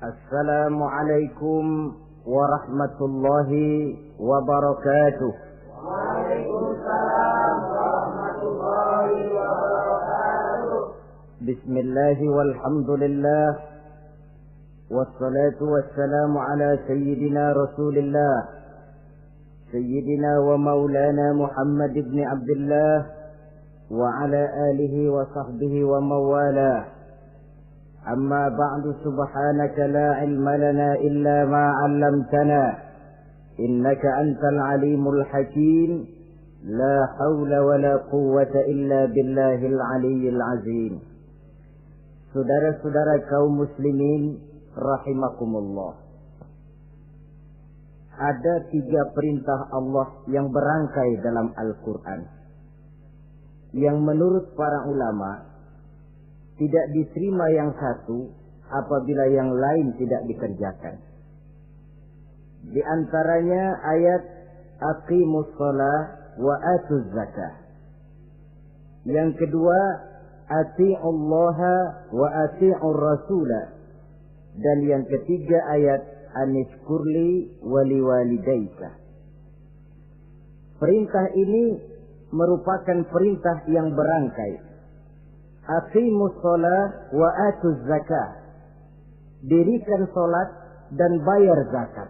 Assalamualaikum warahmatullahi wabarakatuh. Waalaikumsalam warahmatullahi wabarakatuh. Bismillahi walhamdulillah. Wassalatu wassalamu ala sayyidina Rasulillah, sayyidina wa maulana Muhammad ibn Abdullah wa ala alihi wa sahbihi wa mawalah. أما بعد سبحانك لا علم لنا إلا ما علمتنا إنك أنت العليم الحكيم لا حول ولا قوة إلا بالله العلي العظيم. Saudara-saudara kaum muslimin rahimakumullah, ada 3 perintah Allah yang berangkai dalam Al-Quran yang menurut para ulama tidak diterima yang satu apabila yang lain tidak dikerjakan. Di antaranya ayat aqimus shalah wa atuz zakah. Yang kedua ati'ullaha wa ati'ur rasula. Dan yang ketiga ayat anishkurli waliwalidayka. Perintah ini merupakan perintah yang berangkai. Aqimus shalah wa atuz zakah. Dirikan salat dan bayar zakat.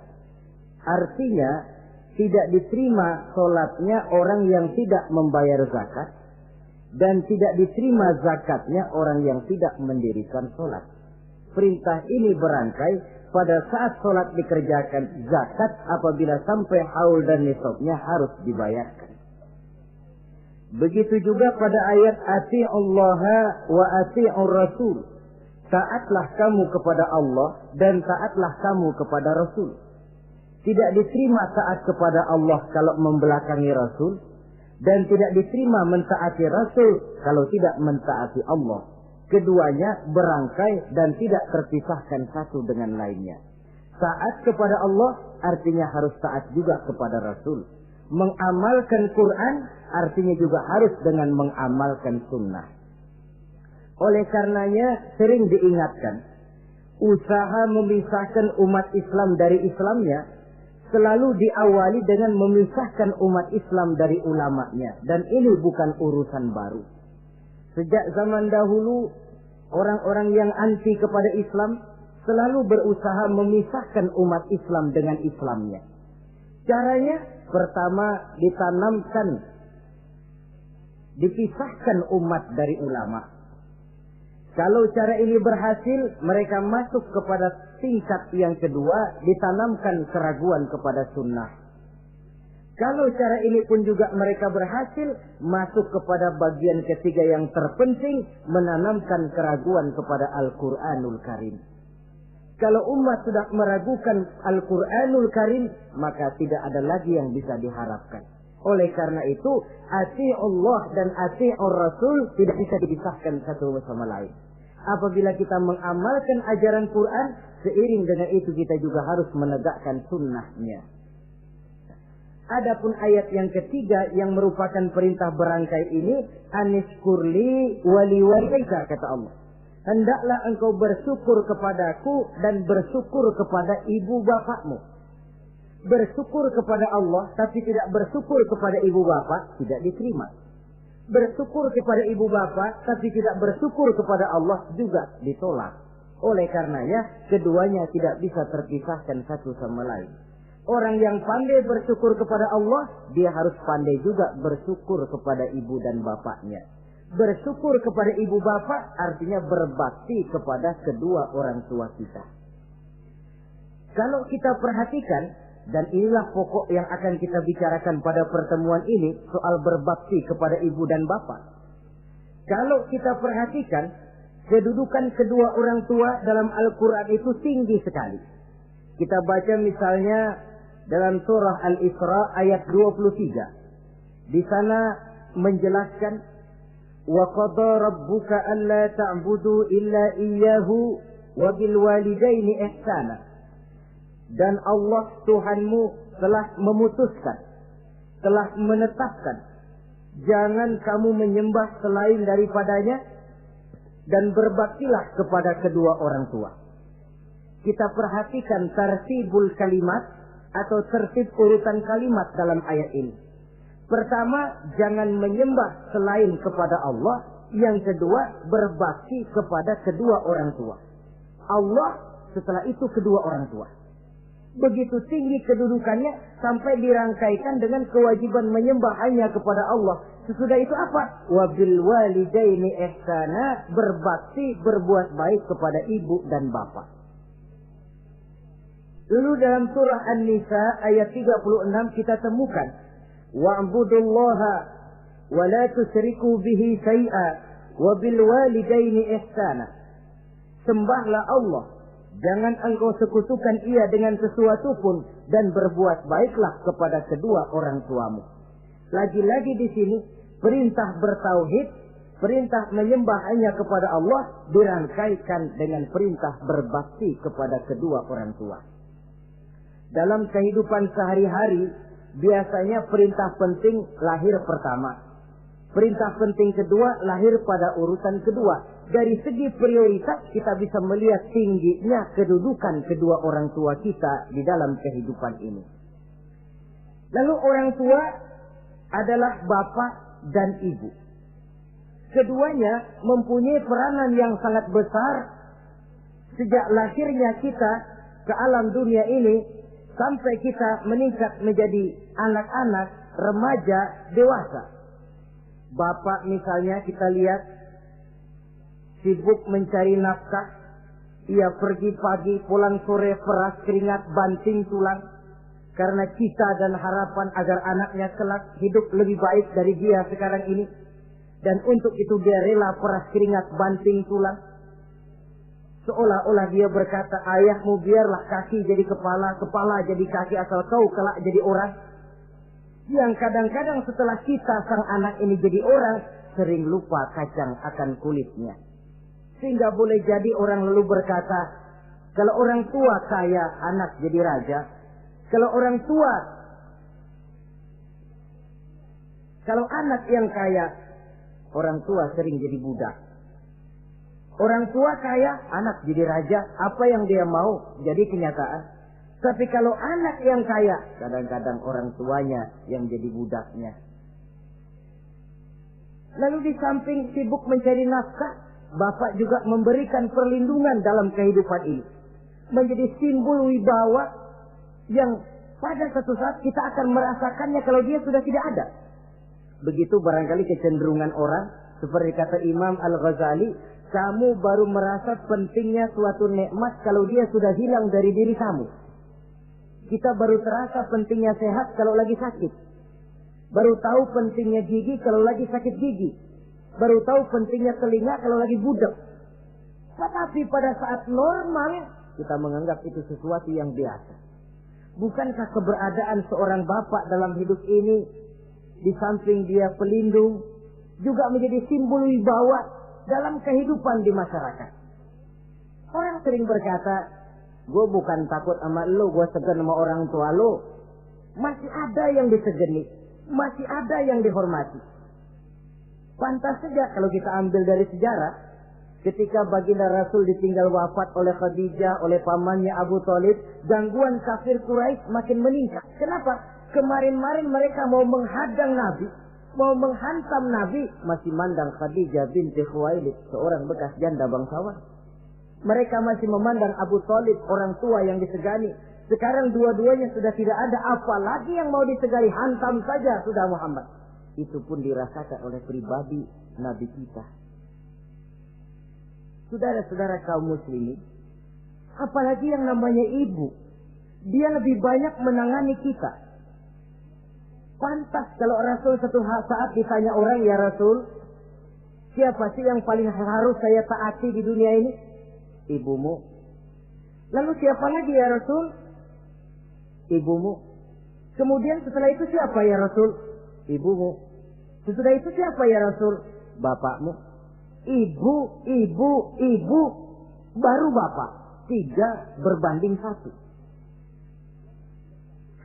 Artinya tidak diterima salatnya orang yang tidak membayar zakat, dan tidak diterima zakatnya orang yang tidak mendirikan salat. Perintah ini berangkai pada saat salat dikerjakan, zakat apabila sampai haul dan nisabnya harus dibayarkan. Begitu juga pada ayat ati'ullaha wa ati'ur rasul. Taatlah kamu kepada Allah dan taatlah kamu kepada Rasul. Tidak diterima taat kepada Allah kalau membelakangi Rasul, dan tidak diterima mentaati Rasul kalau tidak mentaati Allah. Keduanya berangkai dan tidak terpisahkan satu dengan lainnya. Taat kepada Allah artinya harus taat juga kepada Rasul. Mengamalkan Quran artinya juga harus dengan mengamalkan sunnah. Oleh karenanya sering diingatkan, usaha memisahkan umat Islam dari Islamnya selalu diawali dengan memisahkan umat Islam dari ulamanya. Dan ini bukan urusan baru. Sejak zaman dahulu, orang-orang yang anti kepada Islam selalu berusaha memisahkan umat Islam dengan Islamnya. Caranya pertama dipisahkan umat dari ulama. Kalau cara ini berhasil, mereka masuk kepada tingkat yang kedua, ditanamkan keraguan kepada sunnah. Kalau cara ini pun juga mereka berhasil, masuk kepada bagian ketiga yang terpenting, menanamkan keraguan kepada Al-Quranul Karim. Kalau umat sudah meragukan Al-Quranul Karim, maka tidak ada lagi yang bisa diharapkan. Oleh karena itu, ati'ullah dan ati'ur rasul tidak bisa dipisahkan satu sama lain. Apabila kita mengamalkan ajaran Quran, seiring dengan itu kita juga harus menegakkan sunnahnya. Adapun ayat yang ketiga yang merupakan perintah berangkai ini, anishkurli waliwalidayka, kata Allah. Hendaklah engkau bersyukur kepadaku dan bersyukur kepada ibu bapakmu. Bersyukur kepada Allah tapi tidak bersyukur kepada ibu bapak tidak diterima. Bersyukur kepada ibu bapak tapi tidak bersyukur kepada Allah juga ditolak. Oleh karenanya keduanya tidak bisa terpisahkan satu sama lain. Orang yang pandai bersyukur kepada Allah, dia harus pandai juga bersyukur kepada ibu dan bapaknya. Bersyukur kepada ibu bapak artinya berbakti kepada kedua orang tua kita. Kalau kita perhatikan, dan inilah pokok yang akan kita bicarakan pada pertemuan ini, soal berbakti kepada ibu dan bapak. Kalau kita perhatikan, kedudukan kedua orang tua dalam Al-Quran itu tinggi sekali. Kita baca misalnya dalam surah Al-Isra ayat 23. Di sana menjelaskan, وَقَضَى رَبُّكَ أَلَّا تَعْبُدُوا إِلَّا إِيَّهُ وَبِالْوَالِدَيْنِ إِحْسَانًا. Dan Allah Tuhanmu telah memutuskan, telah menetapkan, jangan kamu menyembah selain daripadanya dan berbaktilah kepada kedua orang tua. kita perhatikan tartibul kalimat atau tertib urutan kalimat dalam ayat ini. Pertama, jangan menyembah selain kepada Allah. Yang kedua, berbakti kepada kedua orang tua. Allah, setelah itu kedua orang tua. Begitu tinggi kedudukannya sampai dirangkaikan dengan kewajiban menyembah hanya kepada Allah. Sesudah itu apa? Wabil walidaini ihsana, berbakti, berbuat baik kepada ibu dan bapak. Lalu dalam surah An-Nisa ayat 36 kita temukan wa'budullaha wa la tusyriku bihi syai'a wa bil walidaini ihsana. Sembahlah Allah, jangan engkau sekutukan ia dengan sesuatu pun, dan berbuat baiklah kepada kedua orang tuamu. Lagi-lagi di sini perintah bertauhid, perintah menyembah hanya kepada Allah dirangkaikan dengan perintah berbakti kepada kedua orang tua. Dalam kehidupan sehari-hari, biasanya perintah penting lahir pertama. Perintah penting kedua lahir pada urutan kedua. Dari segi prioritas kita bisa melihat tingginya kedudukan kedua orang tua kita di dalam kehidupan ini. Lalu orang tua adalah bapak dan ibu. Keduanya mempunyai peranan yang sangat besar sejak lahirnya kita ke alam dunia ini sampai kita meningkat menjadi anak-anak, remaja, dewasa. Bapak misalnya kita lihat sibuk mencari nafkah. Ia pergi pagi, pulang sore, peras keringat, banting tulang. Karena cita dan harapan agar anaknya kelak hidup lebih baik dari dia sekarang ini. Dan untuk itu dia rela peras keringat, banting tulang. Seolah-olah dia berkata, ayahmu biarlah kaki jadi kepala, kepala jadi kaki, asal kau kelak jadi orang. Yang kadang-kadang setelah kita sang anak ini jadi orang, sering lupa kacang akan kulitnya. Sehingga boleh jadi orang lalu berkata, kalau orang tua kaya, anak jadi raja. Kalau anak yang kaya, orang tua sering jadi budak. Orang tua kaya, anak jadi raja. Apa yang dia mau jadi kenyataan. Tapi kalau anak yang kaya, kadang-kadang orang tuanya yang jadi budaknya. Lalu di samping sibuk mencari nafkah, bapak juga memberikan perlindungan dalam kehidupan ini. Menjadi simbol wibawa yang pada suatu saat kita akan merasakannya kalau dia sudah tidak ada. Begitu barangkali kecenderungan orang, seperti kata Imam Al-Ghazali, kamu baru merasa pentingnya suatu nikmat kalau dia sudah hilang dari diri kamu. Kita baru terasa pentingnya sehat kalau lagi sakit. Baru tahu pentingnya gigi kalau lagi sakit gigi. Baru tahu pentingnya telinga kalau lagi budak. Tetapi pada saat normal, kita menganggap itu sesuatu yang biasa. Bukankah keberadaan seorang bapak dalam hidup ini, di samping dia pelindung, juga menjadi simbol wibawa dalam kehidupan di masyarakat. Orang sering berkata, gue bukan takut sama lo, gue segan sama orang tua lo. Masih ada yang disegani, masih ada yang dihormati. Pantas saja kalau kita ambil dari sejarah, ketika baginda Rasul ditinggal wafat oleh Khadijah, oleh pamannya Abu Thalib, gangguan kafir Quraisy makin meningkat. Kenapa? Kemarin-marin mereka mau menghadang Nabi, mau menghantam Nabi, masih mandang Khadijah binti Khuwailid, seorang bekas janda bangsawan. Mereka masih memandang Abu Thalib, orang tua yang disegani. Sekarang dua-duanya sudah tidak ada, apalagi yang mau disegani, hantam saja sudah Muhammad. Itu pun dirasakan oleh pribadi Nabi kita. Saudara-saudara kaum muslimin, apalagi yang namanya ibu, dia lebih banyak menangani kita. Pantas kalau Rasul satu saat ditanya orang, ya Rasul, siapa sih yang paling harus saya taati di dunia ini? Ibumu. Lalu siapa lagi ya Rasul? Ibumu. Kemudian setelah itu siapa ya Rasul? Ibumu. Setelah itu siapa ya Rasul? Bapakmu. Ibu, baru bapak. 3 berbanding 1.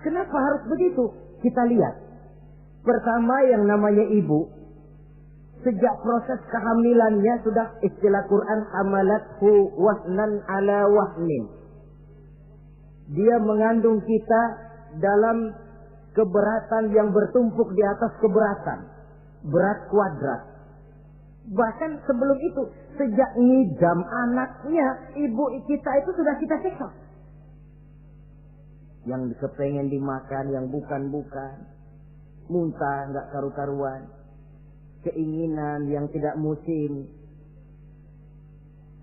Kenapa harus begitu? Kita lihat. Pertama yang namanya ibu, sejak proses kehamilannya sudah istilah Quran hamalathu wahnan ala wahnin. Dia mengandung kita dalam keberatan yang bertumpuk di atas keberatan. Berat kuadrat. Bahkan sebelum itu, sejak ngidam anaknya, ibu kita itu sudah kita siksa. Yang kepengen dimakan, yang bukan-bukan. Muntah, nggak karu-karuan. Keinginan yang tidak musim.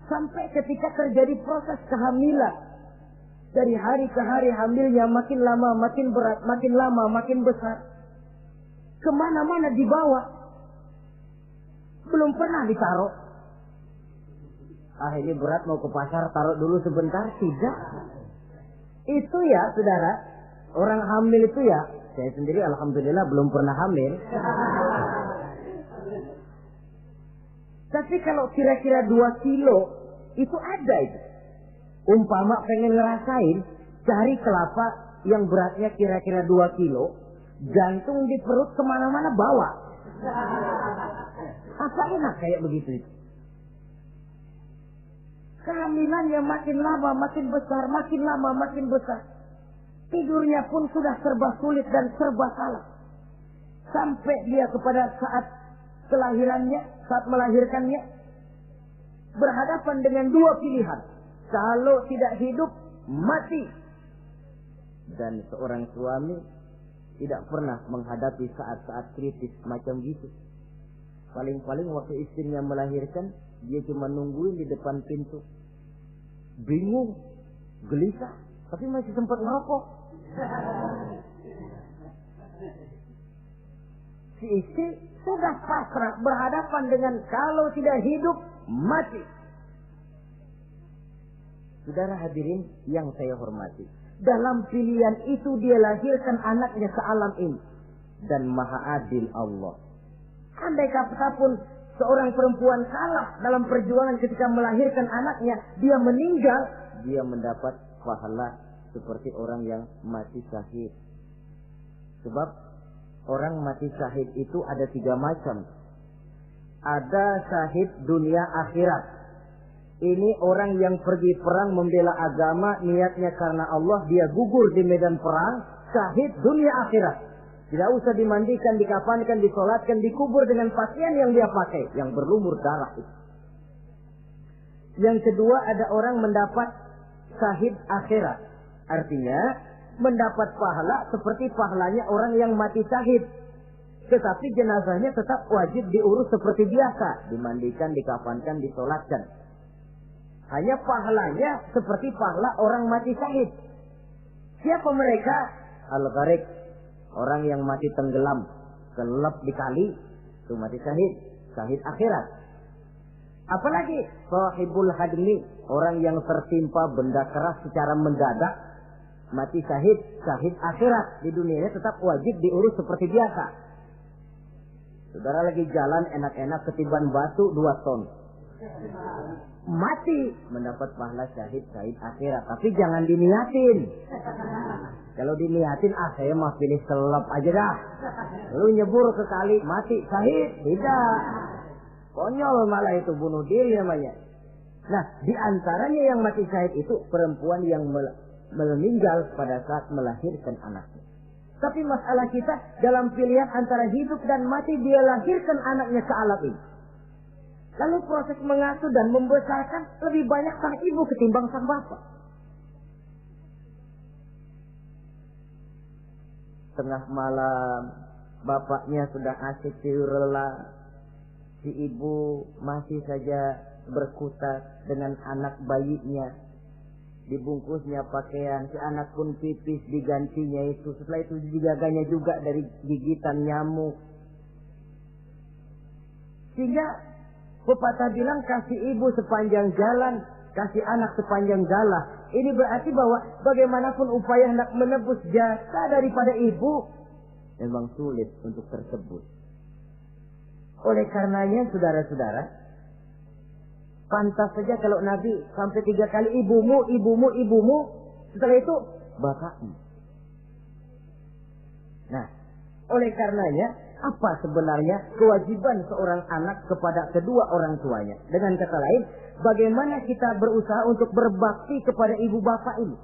Sampai ketika terjadi proses kehamilan. Dari hari ke hari hamilnya makin lama, makin berat, makin lama, makin besar. Kemana-mana dibawa. Belum pernah ditaruh. Ah, ini berat, mau ke pasar, taruh dulu sebentar. Tidak. Itu ya, saudara. Orang hamil itu ya. Saya sendiri alhamdulillah belum pernah hamil. Tapi kalau kira-kira 2 kilo, itu ada itu. Umpama pengen ngerasain, cari kelapa yang beratnya kira-kira 2 kilo, gantung di perut kemana-mana bawa. Apa enak kayak begitu itu? Kehamilannya makin lama makin besar, makin lama makin besar. Tidurnya pun sudah serba sulit dan serba salah. Sampai dia kepada saat kelahirannya, saat melahirkannya, berhadapan dengan 2 pilihan. Kalau tidak hidup, mati. Dan seorang suami tidak pernah menghadapi saat-saat kritis macam gitu. Paling-paling waktu istrinya melahirkan, dia cuma nungguin di depan pintu. Bingung, gelisah, tapi masih sempat ngerokok. Si istri sudah pasrah berhadapan dengan kalau tidak hidup, mati. Saudara hadirin yang saya hormati, dalam pilihan itu dia lahirkan anaknya ke alam ini. Dan maha adil Allah. Andai kata pun seorang perempuan kalah dalam perjuangan ketika melahirkan anaknya, dia meninggal, dia mendapat pahala seperti orang yang mati syahid. Sebab orang mati syahid itu ada 3 macam. Ada syahid dunia akhirat. Ini orang yang pergi perang membela agama, niatnya karena Allah, dia gugur di medan perang, syahid dunia akhirat. Tidak usah dimandikan, dikafankan, disolatkan, dikubur dengan pakaian yang dia pakai, yang berlumur darah itu. Yang kedua, ada orang mendapat syahid akhirat. Artinya, mendapat pahala seperti pahalanya orang yang mati syahid. Tetapi jenazahnya tetap wajib diurus seperti biasa. Dimandikan, dikafankan, disolatkan. Hanya pahalanya seperti pahala orang mati syahid. Siapa mereka? Al-Gharik. Orang yang mati tenggelam, kelelep di kali, itu mati syahid. Syahid akhirat. Apalagi sahibul hadmi. Orang yang tertimpa benda keras secara mendadak, mati syahid. Syahid akhirat. Di dunianya tetap wajib diurus seperti biasa. Saudara lagi jalan enak-enak ketiban batu 2 ton. Mati, mendapat pahala syahid akhirat. Tapi jangan diniatin. Kalau diniatin, saya mah pilih kelelep aja dah. Lalu nyebur ke kali, mati syahid. Tidak. Konyol malah itu, bunuh diri namanya. Nah, di antaranya yang mati syahid itu perempuan yang meninggal pada saat melahirkan anaknya. Tapi masalah kita dalam pilihan antara hidup dan mati, dia lahirkan anaknya ke alam ini. Lalu proses mengasuh dan membesarkan lebih banyak sang ibu ketimbang sang bapak. Tengah malam, bapaknya sudah asik tidur lelap. Si ibu masih saja berkutat dengan anak bayinya. Dibungkusnya pakaian, si anak pun pipis, digantinya itu. Setelah itu dijaganya juga dari gigitan nyamuk. Sehingga pepatah bilang kasih ibu sepanjang jalan, kasih anak sepanjang galah. Ini berarti bahwa bagaimanapun upaya hendak menebus jasa daripada ibu, memang sulit untuk tersebut. Oleh karenanya saudara-saudara, pantas saja kalau Nabi sampai 3 kali ibumu, ibumu, ibumu, setelah itu bapakmu. Nah, oleh karenanya apa sebenarnya kewajiban seorang anak kepada kedua orang tuanya? Dengan kata lain, bagaimana kita berusaha untuk berbakti kepada ibu bapak ini?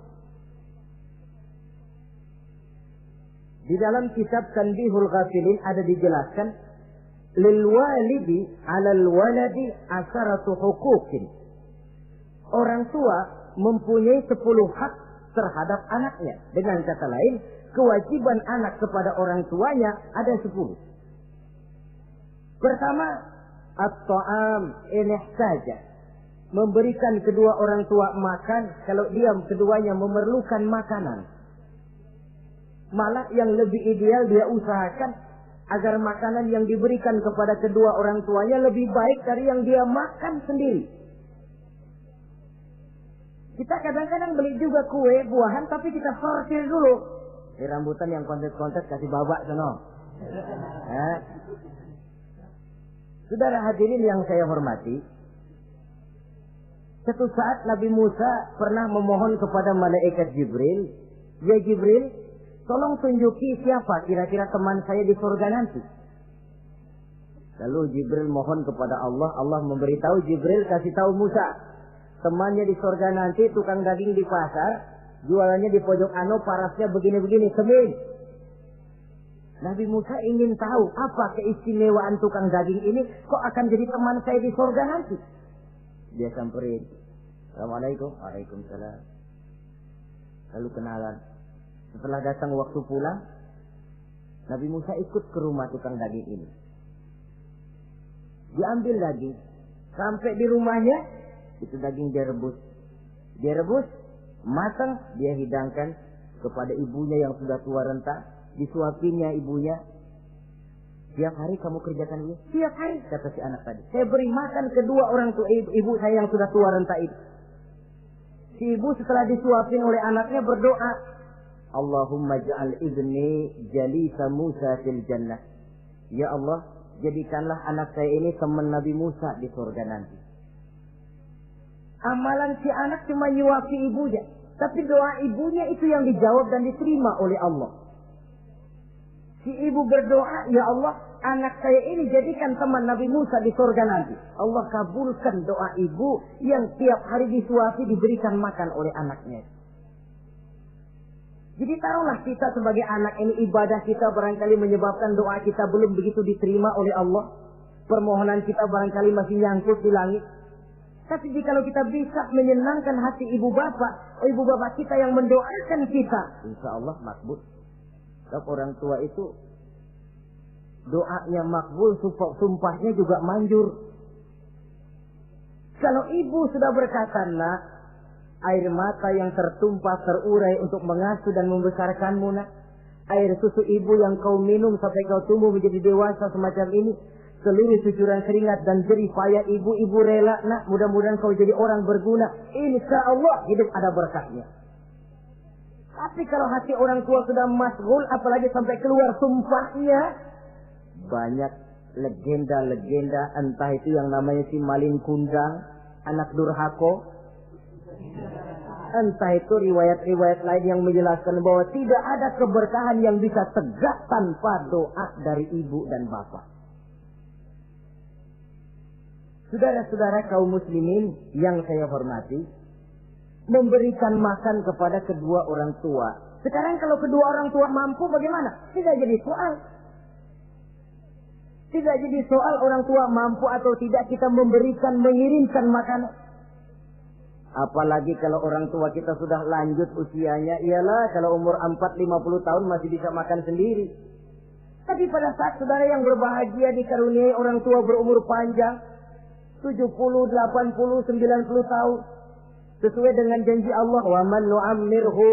Di dalam kitab Tanbihul Ghafilin ada dijelaskan, lil walidi 'alal waladi asharatu huquqin. Orang tua mempunyai 10 hak terhadap anaknya. Dengan kata lain, kewajiban anak kepada orang tuanya ada 10. Pertama, at-ta'am in ihtaja. Memberikan kedua orang tua makan kalau dia keduanya memerlukan makanan. Malah yang lebih ideal dia usahakan agar makanan yang diberikan kepada kedua orang tuanya lebih baik dari yang dia makan sendiri. Kita kadang-kadang beli juga kue, buahan, tapi kita sortir dulu. Di rambutan yang kontes-kontes kasih babak sono. Saudara hadirin yang saya hormati, satu saat Nabi Musa pernah memohon kepada malaikat Jibril, "Ya Jibril, tolong tunjuki siapa kira-kira teman saya di surga nanti." Lalu Jibril mohon kepada Allah, Allah memberitahu Jibril kasih tahu Musa, temannya di surga nanti tukang daging di pasar, jualannya di pojok parasnya begini-begini, semin. Nabi Musa ingin tahu apa keistimewaan tukang daging ini, kok akan jadi teman saya di surga nanti. Dia samperin, "Assalamualaikum." "Waalaikumsalam." Lalu kenalan. Setelah datang waktu pulang, Nabi Musa ikut ke rumah tukang daging ini. Diambil daging, sampai di rumahnya, itu daging dia rebus. Dia rebus, matang, dia hidangkan kepada ibunya yang sudah tua renta, disuapinya ibunya. "Tiap hari kamu kerjakan ini?" "Tiap hari," kata si anak tadi. "Saya beri makan kedua orang tua ibu saya yang sudah tua renta itu." Si ibu setelah disuapin oleh anaknya berdoa, "Allahumma ja'al ibni jalisa Musa fil jannah." Ya Allah, jadikanlah anak saya ini teman Nabi Musa di surga nanti. Amalan si anak cuma nyuapi ibunya, tapi doa ibunya itu yang dijawab dan diterima oleh Allah. Si ibu berdoa, "Ya Allah, anak saya ini jadikan teman Nabi Musa di surga nanti." Allah kabulkan doa ibu yang tiap hari disuapi diberikan makan oleh anaknya. Jadi taruhlah kita sebagai anak ini, ibadah kita barangkali menyebabkan doa kita belum begitu diterima oleh Allah. Permohonan kita barangkali masih nyangkut di langit. Tapi jika kita bisa menyenangkan hati ibu bapak kita yang mendoakan kita, insya Allah makbul. Sebab orang tua itu doanya makbul, sumpahnya juga manjur. Kalau ibu sudah berkata, "Nak, air mata yang tertumpah terurai untuk mengasuh dan membesarkanmu, nak. Air susu ibu yang kau minum sampai kau tumbuh menjadi dewasa semacam ini, seluruh cucuran keringat dan jerih payah ibu rela, nak. Mudah-mudahan kau jadi orang berguna. Insya Allah hidup ada berkahnya." Tapi kalau hati orang tua sudah masghul, apalagi sampai keluar sumpahnya, banyak legenda-legenda, entah itu yang namanya si Malin Kundang, anak durhako, entah itu riwayat-riwayat lain yang menjelaskan bahwa tidak ada keberkahan yang bisa tegak tanpa doa dari ibu dan bapak. Saudara-saudara kaum muslimin yang saya hormati, memberikan makan kepada kedua orang tua. Sekarang kalau kedua orang tua mampu bagaimana? Tidak jadi soal. Tidak jadi soal orang tua mampu atau tidak kita memberikan, mengirimkan makanan. Apalagi kalau orang tua kita sudah lanjut usianya, ialah kalau umur 40-50 tahun masih bisa makan sendiri. Tapi pada saat saudara yang berbahagia dikaruniai orang tua berumur panjang, 70, 80, 90 tahun, sesuai dengan janji Allah, "Wa man nu'ammirhu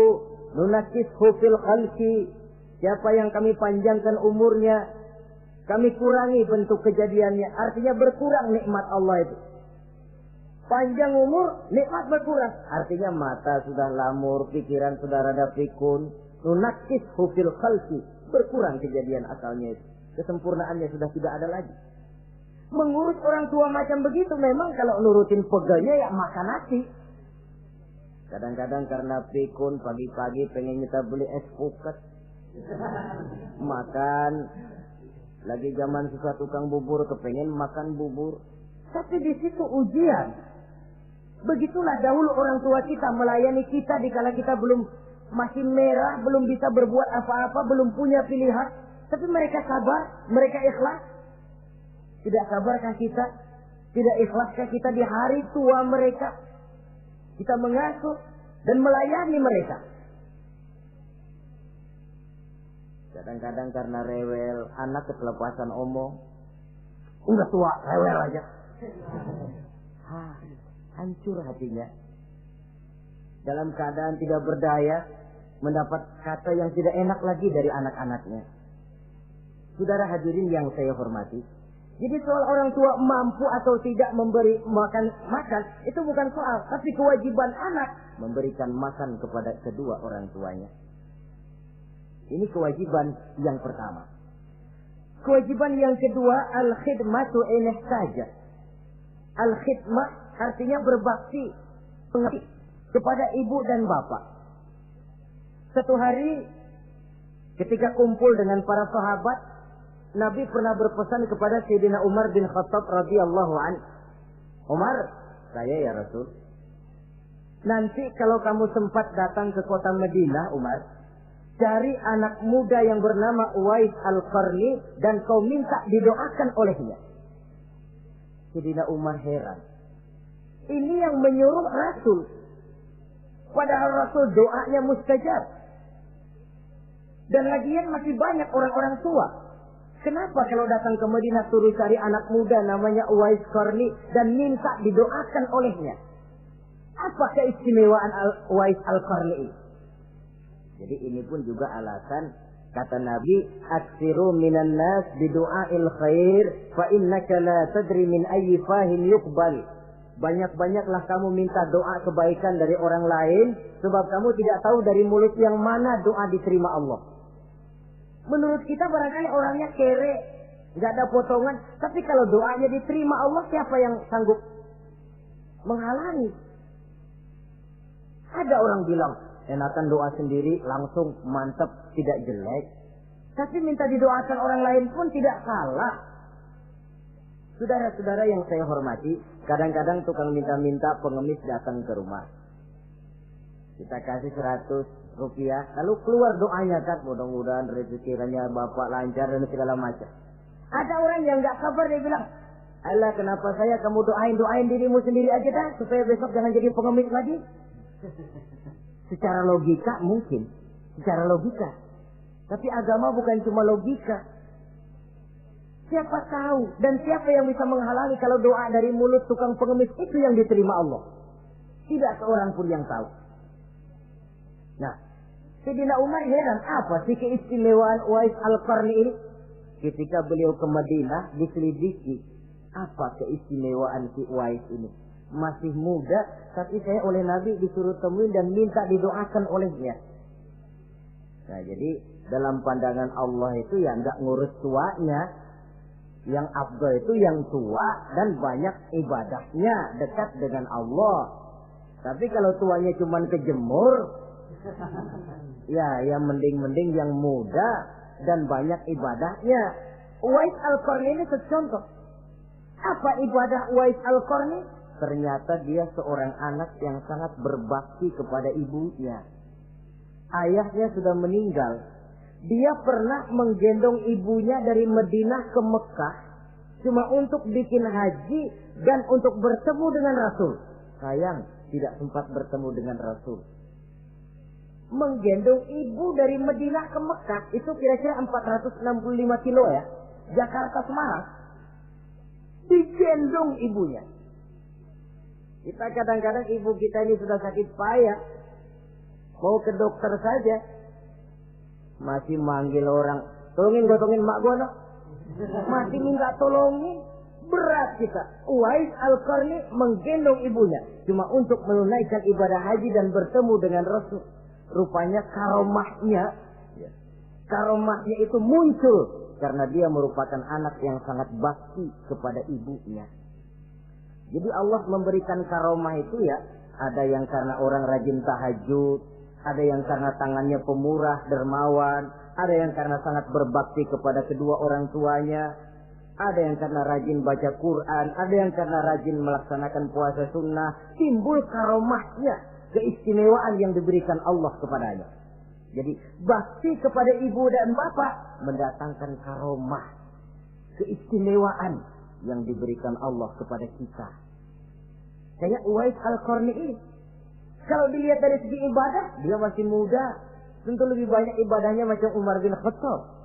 nunakkishu fil khalqi." Siapa yang kami panjangkan umurnya, kami kurangi bentuk kejadiannya. Artinya berkurang nikmat Allah itu. Panjang umur, nikmat berkurang. Artinya mata sudah lamur, pikiran sudah rada pikun. Nunakkishu fil khalqi. Berkurang kejadian asalnya itu. Kesempurnaannya sudah tidak ada lagi. Mengurus orang tua macam begitu memang kalau nurutin pegelnya ya makan nasi. Kadang-kadang karena pikun pagi-pagi pengen kita beli es puket. Makan. Lagi zaman susah tukang bubur kepengen makan bubur. Tapi di situ ujian. Begitulah dahulu orang tua kita melayani kita dikala kita belum masih merah, belum bisa berbuat apa-apa, belum punya pilihan. Tapi mereka sabar, mereka ikhlas. Tidak sabarkah kita? Tidak ikhlaskah kita di hari tua mereka? Kita mengasuh dan melayani mereka. Kadang-kadang karena rewel, anak kelepasan omong. Udah tua, rewel aja. Hancur hatinya. Dalam keadaan tidak berdaya, mendapat kata yang tidak enak lagi dari anak-anaknya. Saudara hadirin yang saya hormati, jadi soal orang tua mampu atau tidak memberi makan, itu bukan soal, tapi kewajiban anak memberikan makan kepada kedua orang tuanya. Ini kewajiban yang pertama. Kewajiban yang kedua, al-khidmatu in ihtaja. Al-khidmah artinya berbakti kepada ibu dan bapak. Satu hari ketika kumpul dengan para sahabat, Nabi pernah berpesan kepada Sayyidina Umar bin Khattab radhiyallahu anhu. Umar, saya ya Rasul. Nanti kalau kamu sempat datang ke kota Madinah, Umar, cari anak muda yang bernama Uwais Al-Qarni dan kau minta didoakan olehnya. Sayyidina Umar heran. Ini yang menyuruh Rasul. Padahal Rasul doanya mustajab. Dan lagian masih banyak orang-orang tua. Kenapa kalau datang ke Madinah suruh cari anak muda namanya Uwais Qarni dan minta didoakan olehnya? Apa keistimewaan Uwais Al-Qarni ini? Jadi ini pun juga alasan kata Nabi, aksiru minan nas bidu'ail khair fa innaka la tadri min ayyi fahin yuqbal. Banyak-banyaklah kamu minta doa kebaikan dari orang lain sebab kamu tidak tahu dari mulut yang mana doa diterima Allah. Menurut kita barangkali orangnya kere, nggak ada potongan, tapi kalau doanya diterima Allah, siapa yang sanggup menghalangi? Ada orang bilang, enakan doa sendiri langsung mantap, tidak jelek. Tapi minta didoakan orang lain pun tidak salah. Saudara-saudara yang saya hormati, kadang-kadang tukang minta-minta pengemis datang ke rumah. Kita kasih 100 rupiah, lalu keluar doanya kan, mudah-mudahan rezekinya bapak lancar dan segala macam. Ada orang yang nggak sabar, dia bilang, Allah kenapa saya kamu doain dirimu sendiri aja dah, supaya besok jangan jadi pengemis lagi. Secara logika mungkin, secara logika. Tapi agama bukan cuma logika. Siapa tahu dan siapa yang bisa menghalangi kalau doa dari mulut tukang pengemis itu yang diterima Allah? Tidak seorang pun yang tahu. Nah, Sayyidina Umar heran, apa sih keistimewaan Uwais Al-Qarni ini? Ketika beliau ke Madinah diselidiki, apa keistimewaan si Uwais ini? Masih muda, tapi saya oleh Nabi disuruh temuin dan minta didoakan olehnya. Nah, jadi dalam pandangan Allah itu ya nggak ngurus tuanya. Yang afdal itu yang tua dan banyak ibadahnya, dekat dengan Allah. Tapi kalau tuanya cuma kejemur, ya yang mending-mending yang muda dan banyak ibadahnya. Uwais Al-Qarni ini contoh. Apa ibadah Uwais Al-Qarni? Ternyata dia seorang anak yang sangat berbakti kepada ibunya. Ayahnya sudah meninggal. Dia pernah menggendong ibunya dari Madinah ke Mekah cuma untuk bikin haji dan untuk bertemu dengan Rasul. Sayang, tidak sempat bertemu dengan Rasul. Menggendong ibu dari Madinah ke Mekah itu kira-kira 465 kilo ya. Jakarta Semarang. Digendong ibunya. Kita kadang-kadang ibu kita ini sudah sakit payah. Mau ke dokter saja. Masih manggil orang, tolongin gotongin mak gua no. Masih minta tolongin. Berat kita. Uwais Al-Qarni menggendong ibunya cuma untuk menunaikan ibadah haji dan bertemu dengan Rasul. Rupanya karomahnya itu muncul karena dia merupakan anak yang sangat bakti kepada ibunya. Jadi Allah memberikan karomah itu ya, ada yang karena orang rajin tahajud, ada yang karena tangannya pemurah, dermawan, ada yang karena sangat berbakti kepada kedua orang tuanya, ada yang karena rajin baca Quran, ada yang karena rajin melaksanakan puasa sunnah. Timbul karomahnya keistimewaan yang diberikan Allah kepadanya. Jadi bakti kepada ibu dan bapak mendatangkan karomah, keistimewaan yang diberikan Allah kepada kita. Kayak Uwais Al-Qarni ini, kalau dilihat dari segi ibadah, dia masih muda, tentu lebih banyak ibadahnya macam Umar bin Khattab.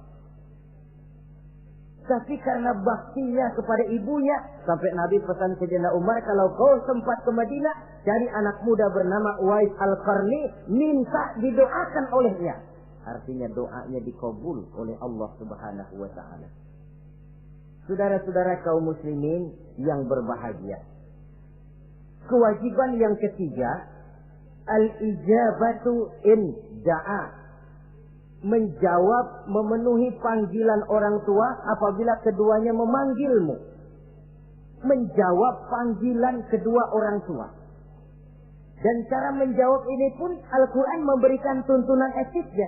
Tapi karena baktinya kepada ibunya, sampai Nabi pesan Sayyidina Umar, kalau kau sempat ke Madinah, cari anak muda bernama Uwais Al-Qarni, minta didoakan olehnya. Artinya doanya dikabul oleh Allah Subhanahu wa Ta'ala. Saudara-saudara kaum muslimin yang berbahagia, kewajiban yang ketiga, al-ijabatu in da'a, menjawab, memenuhi panggilan orang tua apabila keduanya memanggilmu. Menjawab panggilan kedua orang tua. Dan cara menjawab ini pun Al-Quran memberikan tuntunan etiknya.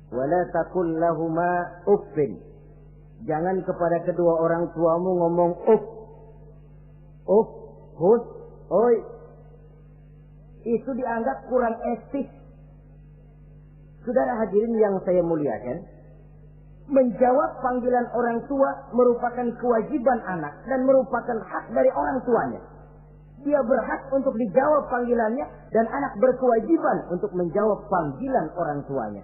Wala taqul lahuma uffin. Jangan kepada kedua orang tuamu ngomong uff. Uff, hus, oi. Itu dianggap kurang etis. Saudara hadirin yang saya muliakan, menjawab panggilan orang tua merupakan kewajiban anak dan merupakan hak dari orang tuanya. Dia berhak untuk dijawab panggilannya dan anak berkewajiban untuk menjawab panggilan orang tuanya.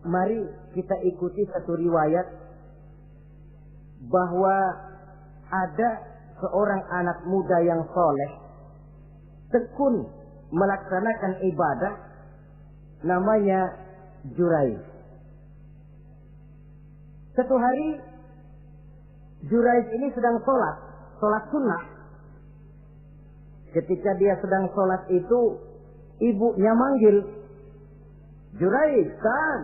Mari kita ikuti satu riwayat bahwa ada seorang anak muda yang soleh, tekun melaksanakan ibadah, namanya Jurayj. Satu hari Jurayj ini sedang sholat sunnah. Ketika dia sedang sholat itu, ibunya manggil, Jurayj, kan?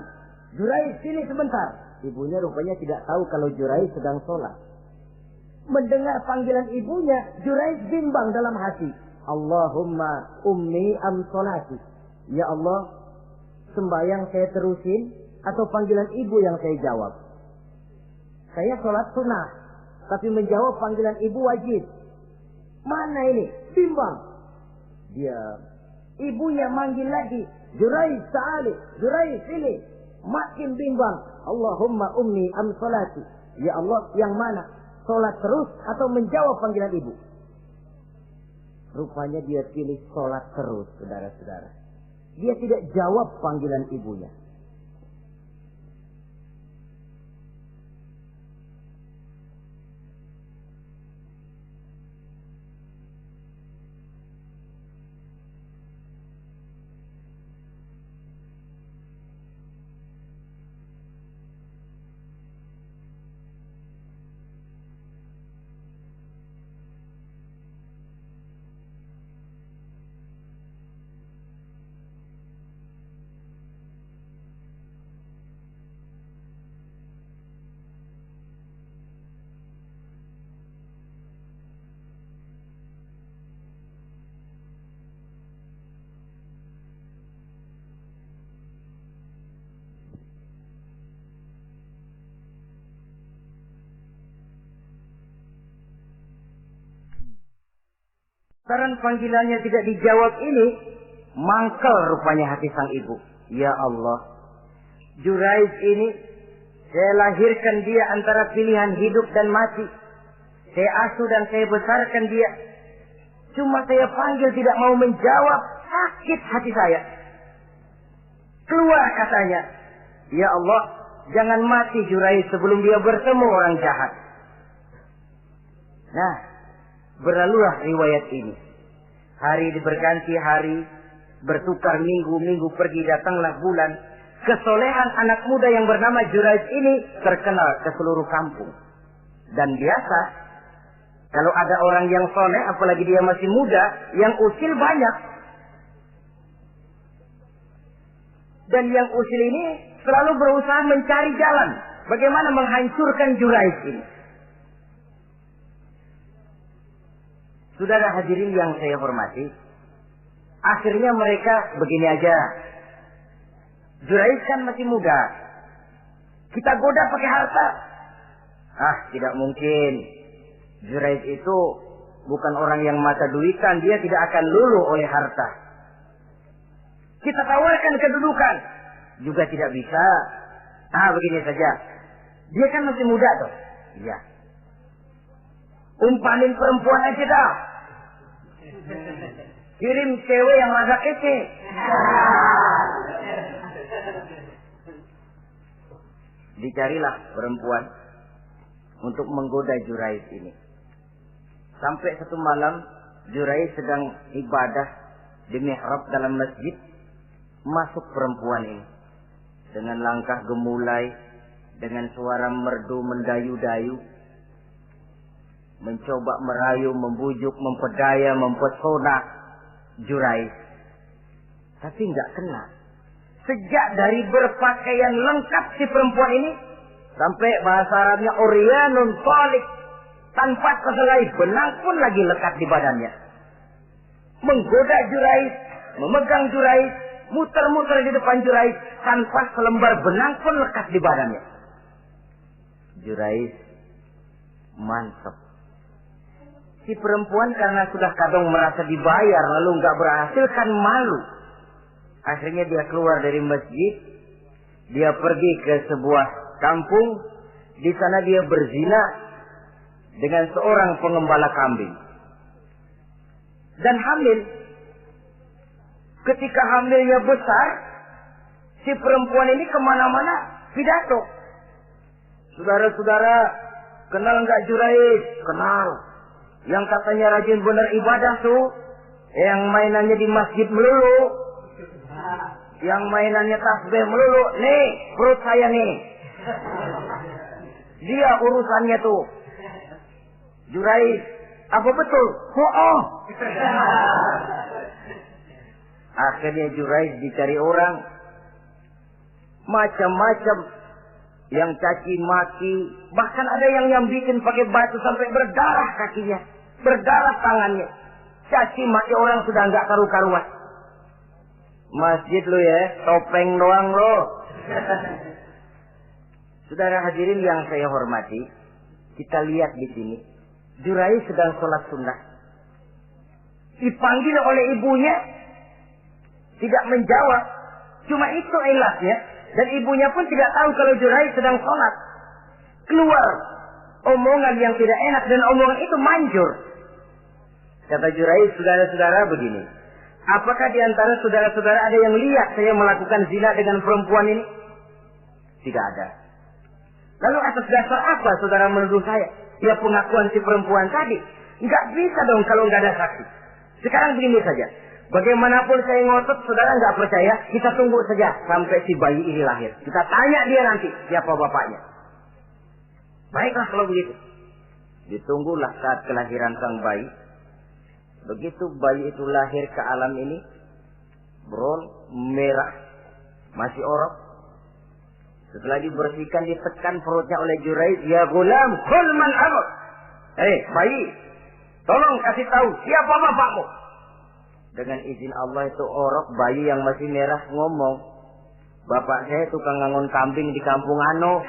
Jurayj, sini sebentar. Ibunya rupanya tidak tahu kalau Jurayj sedang sholat. Mendengar panggilan ibunya, Jurayj bimbang dalam hati. Allahumma ummi am sholati. Ya Allah, sembahyang saya terusin atau panggilan ibu yang saya jawab? Saya sholat sunnah, tapi menjawab panggilan ibu wajib. Mana ini? Bimbang. Dia, ibunya manggil lagi, Jurayj ta'ali, Jurayj sini. Makin bimbang. Allahumma ummi am sholati. Ya Allah, yang mana? Sholat terus atau menjawab panggilan ibu? Rupanya dia pilih sholat terus, saudara-saudara. Dia tidak jawab panggilan ibunya. Karena panggilannya tidak dijawab ini, mangkel rupanya hati sang ibu. Ya Allah, Jurayj ini, saya lahirkan dia antara pilihan hidup dan mati. Saya asuh dan saya besarkan dia. Cuma saya panggil tidak mau menjawab, sakit hati saya. Keluar katanya, ya Allah, jangan mati Jurayj sebelum dia bertemu orang jahat. Nah, berlalulah riwayat ini. Hari berganti hari, bertukar minggu pergi, datanglah bulan. Kesolehan anak muda yang bernama Jurayj ini terkenal ke seluruh kampung. Dan biasa, kalau ada orang yang soleh, apalagi dia masih muda, yang usil banyak. Dan yang usil ini selalu berusaha mencari jalan bagaimana menghancurkan Jurayj ini. Saudara hadirin yang saya hormati, akhirnya mereka begini aja. Jurayj kan masih muda, kita goda pakai harta. Ah, tidak mungkin. Jurayj itu bukan orang yang mata duitan, dia tidak akan luluh oleh harta. Kita tawarkan kedudukan, juga tidak bisa. Begini saja. Dia kan masih muda tuh. Iya. Umpanin perempuan aja dah. Kirim cewek yang agak kece. Dicarilah perempuan untuk menggoda Jurayj ini. Sampai satu malam Jurayj sedang ibadah di mihrab dalam masjid, masuk perempuan ini dengan langkah gemulai, dengan suara merdu mendayu-dayu, mencoba merayu, membujuk, memperdaya, mempesona Jurayj. Tapi enggak kena. Sejak dari berpakaian lengkap si perempuan ini, sampai bahasa Arabnya uryanun thalik, tanpa sehelai benang pun lagi lekat di badannya. Menggoda Jurayj, memegang Jurayj, muter-muter di depan Jurayj, tanpa selembar benang pun lekat di badannya. Jurayj mantap. Si perempuan karena sudah kadang merasa dibayar lalu nggak berhasil kan malu. Akhirnya dia keluar dari masjid, dia pergi ke sebuah kampung, di sana dia berzina dengan seorang pengembala kambing. Dan hamil. Ketika hamilnya besar, si perempuan ini kemana-mana pidato. Saudara-saudara, kenal nggak Jurayj? Kenal. Yang katanya rajin benar ibadah tuh, yang mainannya di masjid melulu, yang mainannya tasbih melulu. Nih, perut saya nih. Dia urusannya tuh. Jurayj, apa betul? Oh. Akhirnya Jurayj dicari orang, macam-macam, yang caci maki, bahkan ada yang nyambikin pakai batu sampai berdarah kakinya, berdarah tangannya. Caci maki orang sudah nggak karu-karuan. Masjid lo ya, topeng doang lo. Saudara hadirin yang saya hormati, kita lihat di sini, Jurayj sedang sholat sunnah, dipanggil oleh ibunya, tidak menjawab. Cuma itu ilatnya. Dan ibunya pun tidak tahu kalau Jurayj sedang sholat. Keluar omongan yang tidak enak, dan omongan itu manjur. Kata Jurayj, saudara-saudara begini, apakah di antara saudara-saudara ada yang lihat saya melakukan zina dengan perempuan ini? Tidak ada. Lalu atas dasar apa saudara menuduh saya? Ya pengakuan si perempuan tadi. Nggak bisa dong kalau nggak ada saksi. Sekarang begini saja. Bagaimanapun saya ngotot, saudara nggak percaya, kita tunggu saja sampai si bayi ini lahir. Kita tanya dia nanti siapa bapaknya. Baiklah kalau begitu. Ditunggulah saat kelahiran sang bayi. Begitu bayi itu lahir ke alam ini, bron merah, masih orok. Setelah dibersihkan, ditekan perutnya oleh Jurayj, ya gulam, kul man abuk. Bayi, tolong kasih tahu siapa bapakmu. Dengan izin Allah itu orok, bayi yang masih merah ngomong, bapak saya tukang ngangon kambing di kampung Ano.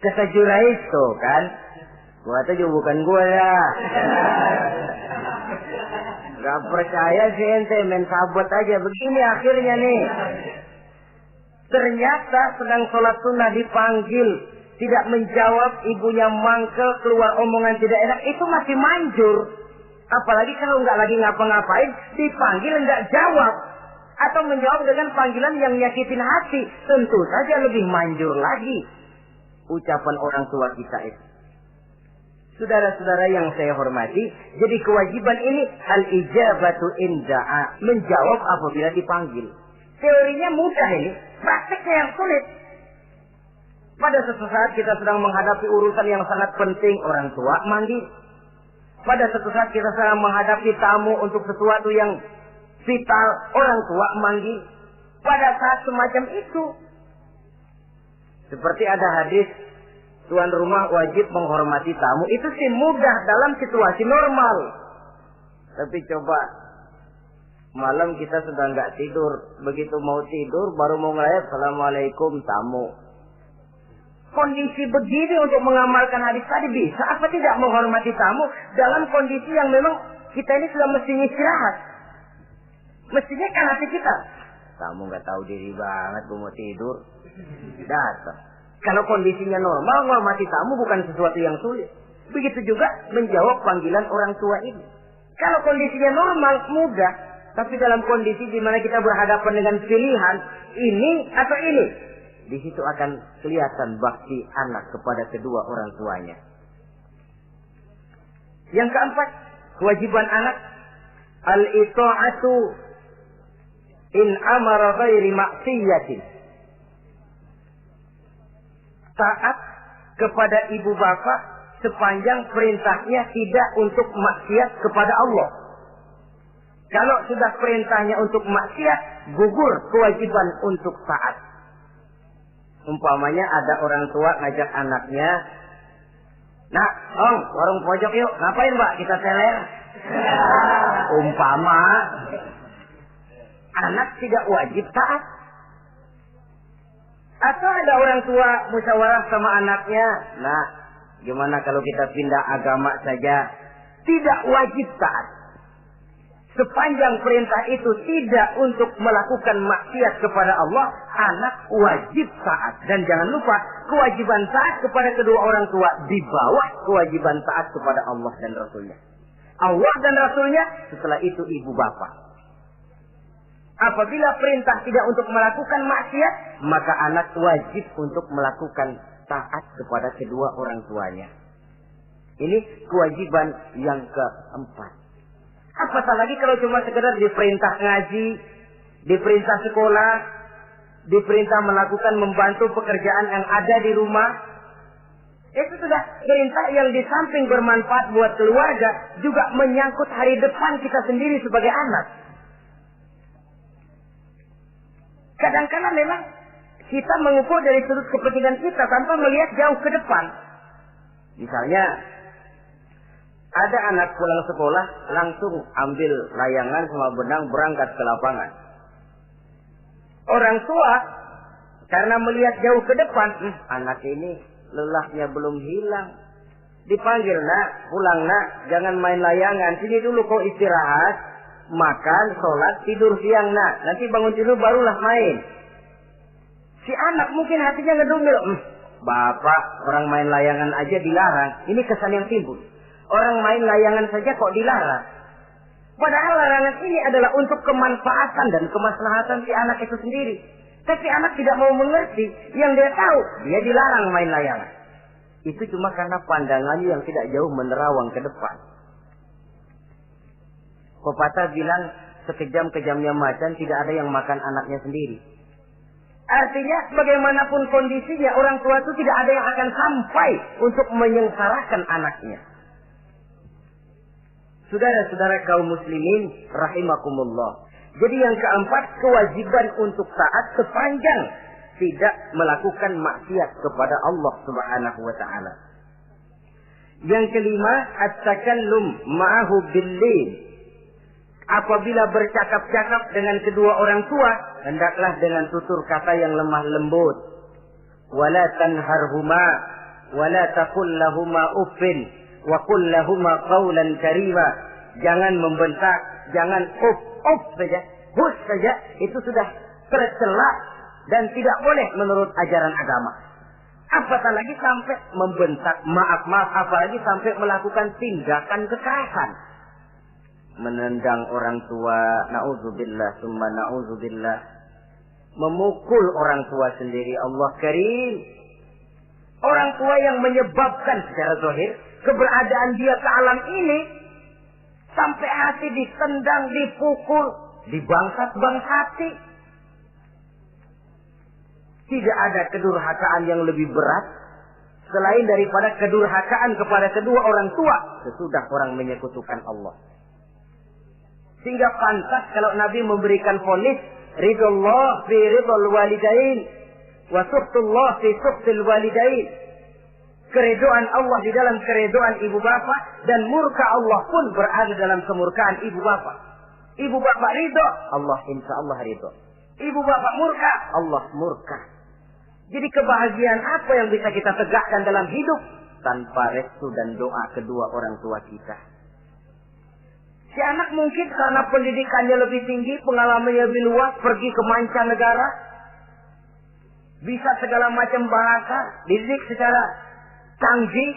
Kata Jurayj tuh kan, gua tuh juga bukan gua ya. Gak percaya sih ente, main sabot aja. Begini akhirnya nih, ternyata sedang sholat sunnah dipanggil, tidak menjawab, ibunya mangkel, keluar omongan tidak enak, itu masih manjur. Apalagi kalau nggak lagi ngapa-ngapain, dipanggil nggak jawab, atau menjawab dengan panggilan yang nyakitin hati, tentu saja lebih manjur lagi ucapan orang tua kita itu. Saudara-saudara yang saya hormati, jadi kewajiban ini al-ijabatu inda'a, menjawab apabila dipanggil. Teorinya mudah ini, prakteknya yang sulit. Pada suatu saat kita sedang menghadapi urusan yang sangat penting, orang tua manggil. Pada suatu saat kita sedang menghadapi tamu untuk sesuatu yang vital, orang tua manggil. Pada saat semacam itu, seperti ada hadis, tuan rumah wajib menghormati tamu. Itu sih mudah dalam situasi normal. Tapi coba malam kita sudah nggak tidur, begitu mau tidur baru mau ngelayat, assalamualaikum tamu. kondisi begini untuk mengamalkan hadis tadi bisa apa tidak menghormati tamu dalam kondisi yang memang kita ini sudah mestinya istirahat. Mestinya kan hati kita. Kamu nggak tahu diri banget, gue mau tidur. Datang. Kalau kondisinya normal, menghormati tamu bukan sesuatu yang sulit. Begitu juga menjawab panggilan orang tua ini. Kalau kondisinya normal, mudah. Tapi dalam kondisi di mana kita berhadapan dengan pilihan ini atau ini, di situ akan kelihatan bakti anak kepada kedua orang tuanya. Yang keempat, kewajiban anak al-ita'atu in amara ghairi maksiyatin. Taat kepada ibu bapak sepanjang perintahnya tidak untuk maksiat kepada Allah. Kalau sudah perintahnya untuk maksiat, gugur kewajiban untuk taat. Umpamanya ada orang tua ngajak anaknya, "Nak, Om, warung pojok yuk." "Ngapain, Mbak?" "Kita teler." Umpama anak tidak wajib taat. Atau ada orang tua musyawarah sama anaknya, "Nah, gimana kalau kita pindah agama saja?" Tidak wajib taat. Sepanjang perintah itu tidak untuk melakukan maksiat kepada Allah, anak wajib taat. Dan jangan lupa, kewajiban taat kepada kedua orang tua di bawah kewajiban taat kepada Allah dan Rasulnya. Allah dan Rasulnya, setelah itu ibu bapak. Apabila perintah tidak untuk melakukan maksiat, maka anak wajib untuk melakukan taat kepada kedua orang tuanya. Ini kewajiban yang keempat. Apatah lagi kalau cuma sekedar diperintah ngaji, diperintah sekolah, diperintah melakukan membantu pekerjaan yang ada di rumah. Itu sudah perintah yang di samping bermanfaat buat keluarga, juga menyangkut hari depan kita sendiri sebagai anak. Kadang-kadang memang kita mengukur dari sudut kepentingan kita tanpa melihat jauh ke depan. Misalnya, ada anak pulang sekolah, langsung ambil layangan sama benang berangkat ke lapangan. Orang tua, karena melihat jauh ke depan, anak ini lelahnya belum hilang. Dipanggil, "Nak, pulang nak, jangan main layangan. Sini dulu kau istirahat, makan, sholat, tidur siang nak. Nanti bangun tidur barulah main." Si anak mungkin hatinya ngedumil, "Bapak, orang main layangan aja dilarang." Ini kesan yang timbul. Orang main layangan saja kok dilarang. Padahal larangan ini adalah untuk kemanfaatan dan kemaslahatan si anak itu sendiri. Tapi anak tidak mau mengerti. Yang dia tahu, dia dilarang main layangan. Itu cuma karena pandangannya yang tidak jauh menerawang ke depan. Pepatah bilang, sekejam-kejamnya macan tidak ada yang makan anaknya sendiri. Artinya, bagaimanapun kondisinya, orang tua itu tidak ada yang akan sampai untuk menyengsarakan anaknya. Saudara-saudara kaum muslimin rahimakumullah. Jadi yang keempat, kewajiban untuk taat sepanjang tidak melakukan maksiat kepada Allah Subhanahu wa taala. Yang kelima, at-takallum ma'ahu bil-lin. Apabila bercakap-cakap dengan kedua orang tua, hendaklah dengan tutur kata yang lemah lembut. Wala tanharhuma wala taqul lahuma uffin wa qul lahuma qawlan karima. Jangan membentak, jangan uff saja, hus saja, itu sudah tercela dan tidak boleh menurut ajaran agama. Apatah lagi sampai membentak, maaf, apalagi sampai melakukan tindakan kekerasan. Menendang orang tua, na'udzubillah, summa na'udzubillah. Memukul orang tua sendiri, Allah karim. Orang tua yang menyebabkan secara zahir keberadaan dia ke alam ini, sampai hati ditendang, dipukul, dibangsat-bangsati. Tidak ada kedurhakaan yang lebih berat selain daripada kedurhakaan kepada kedua orang tua sesudah orang menyekutukan Allah. Sehingga pantas kalau Nabi memberikan vonis, ridullah fi ridul walidain wa suhtullah fi suhtil walidain. Keredoan Allah di dalam keredoan ibu bapak, dan murka Allah pun berada dalam kemurkaan ibu bapak. Ibu bapak ridho, Allah insya Allah ridho. Ibu bapak murka, Allah murka. Jadi kebahagiaan apa yang bisa kita tegakkan dalam hidup tanpa restu dan doa kedua orang tua kita? Si anak mungkin karena pendidikannya lebih tinggi, pengalamannya lebih luas, pergi ke mancanegara, bisa segala macam bahasa, dididik secara canggih.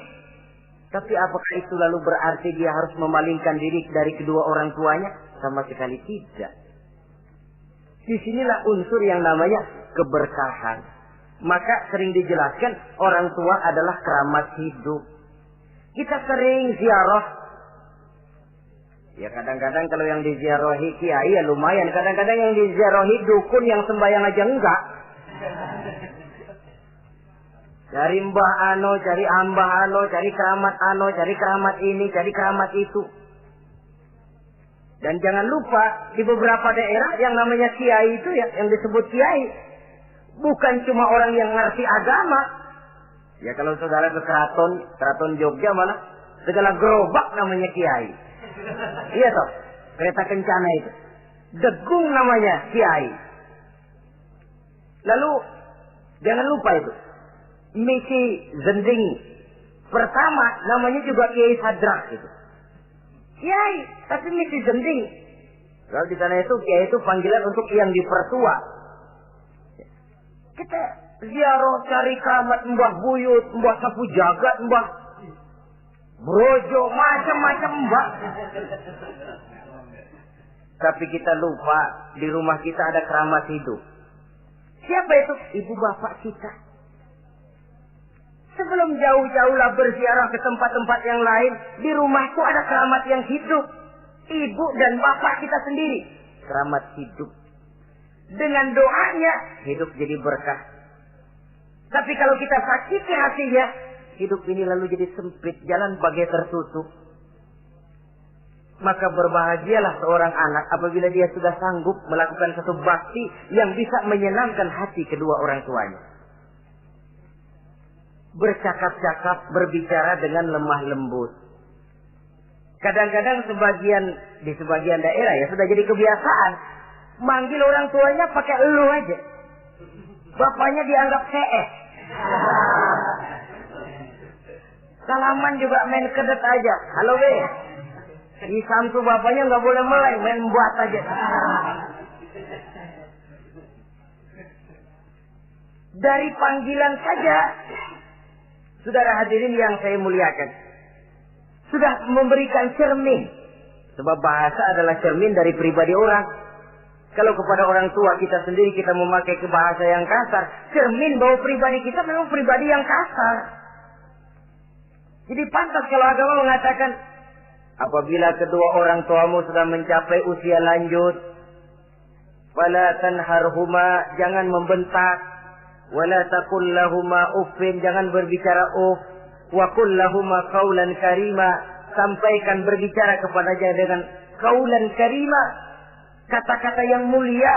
Tapi apakah itu lalu berarti dia harus memalingkan diri dari kedua orang tuanya? Sama sekali tidak. Disinilah unsur yang namanya keberkahan. Maka sering dijelaskan orang tua adalah keramat hidup. Kita sering ziarah. Ya kadang-kadang kalau yang diziarahi kiai ya lumayan. Kadang-kadang yang diziarahi dukun yang sembahyang aja enggak. Cari mbah ano, cari ambah ano, cari keramat ano, cari keramat ini, cari keramat itu. Dan jangan lupa di beberapa daerah yang namanya kiai itu ya, yang disebut kiai, bukan cuma orang yang ngerti agama. Ya kalau saudara ke keraton Jogja mana, segala gerobak namanya kiai. Iya toh, kereta kencana itu. Degung namanya kiai. Lalu jangan lupa itu. Misi Zending pertama namanya juga Kiai Sadrak itu. Kiai, tapi misi Zending. Kalau di sana itu kiai itu panggilan untuk yang dipertua. Kita ziarah cari keramat Mbah Buyut, Mbah Sapu Jagat, Mbah Brojo, macam-macam mbak. Tapi kita lupa di rumah kita ada keramat hidup. Siapa itu? Ibu bapak kita. Sebelum jauh-jauhlah berziarah ke tempat-tempat yang lain, di rumahku ada keramat yang hidup. Ibu dan bapak kita sendiri. Keramat hidup. Dengan doanya, hidup jadi berkah. Tapi kalau kita sakiti hatinya, hidup ini lalu jadi sempit, jalan bagai tertutup. Maka berbahagialah seorang anak apabila dia sudah sanggup melakukan satu bakti yang bisa menyenangkan hati kedua orang tuanya. Bercakap-cakap, berbicara dengan lemah lembut. Kadang-kadang di sebagian daerah ya sudah jadi kebiasaan. Manggil orang tuanya pakai elu aja. Bapaknya dianggap CS. Salaman juga main kedet aja. Halo be. Di samtu bapaknya nggak boleh meleng, main buat aja. Dari panggilan saja, saudara hadirin yang saya muliakan, sudah memberikan cermin. Sebab bahasa adalah cermin dari pribadi orang. Kalau kepada orang tua kita sendiri kita memakai bahasa yang kasar, cermin bahwa pribadi kita memang pribadi yang kasar. Jadi pantas kalau agama mengatakan, apabila kedua orang tuamu sudah mencapai usia lanjut, wala tanharhuma, jangan membentak, wala taqul lahuma uffin, jangan berbicara uff, wa qul lahuma qaulan karima, sampaikan berbicara kepadanya dengan qaulan karima, kata-kata yang mulia,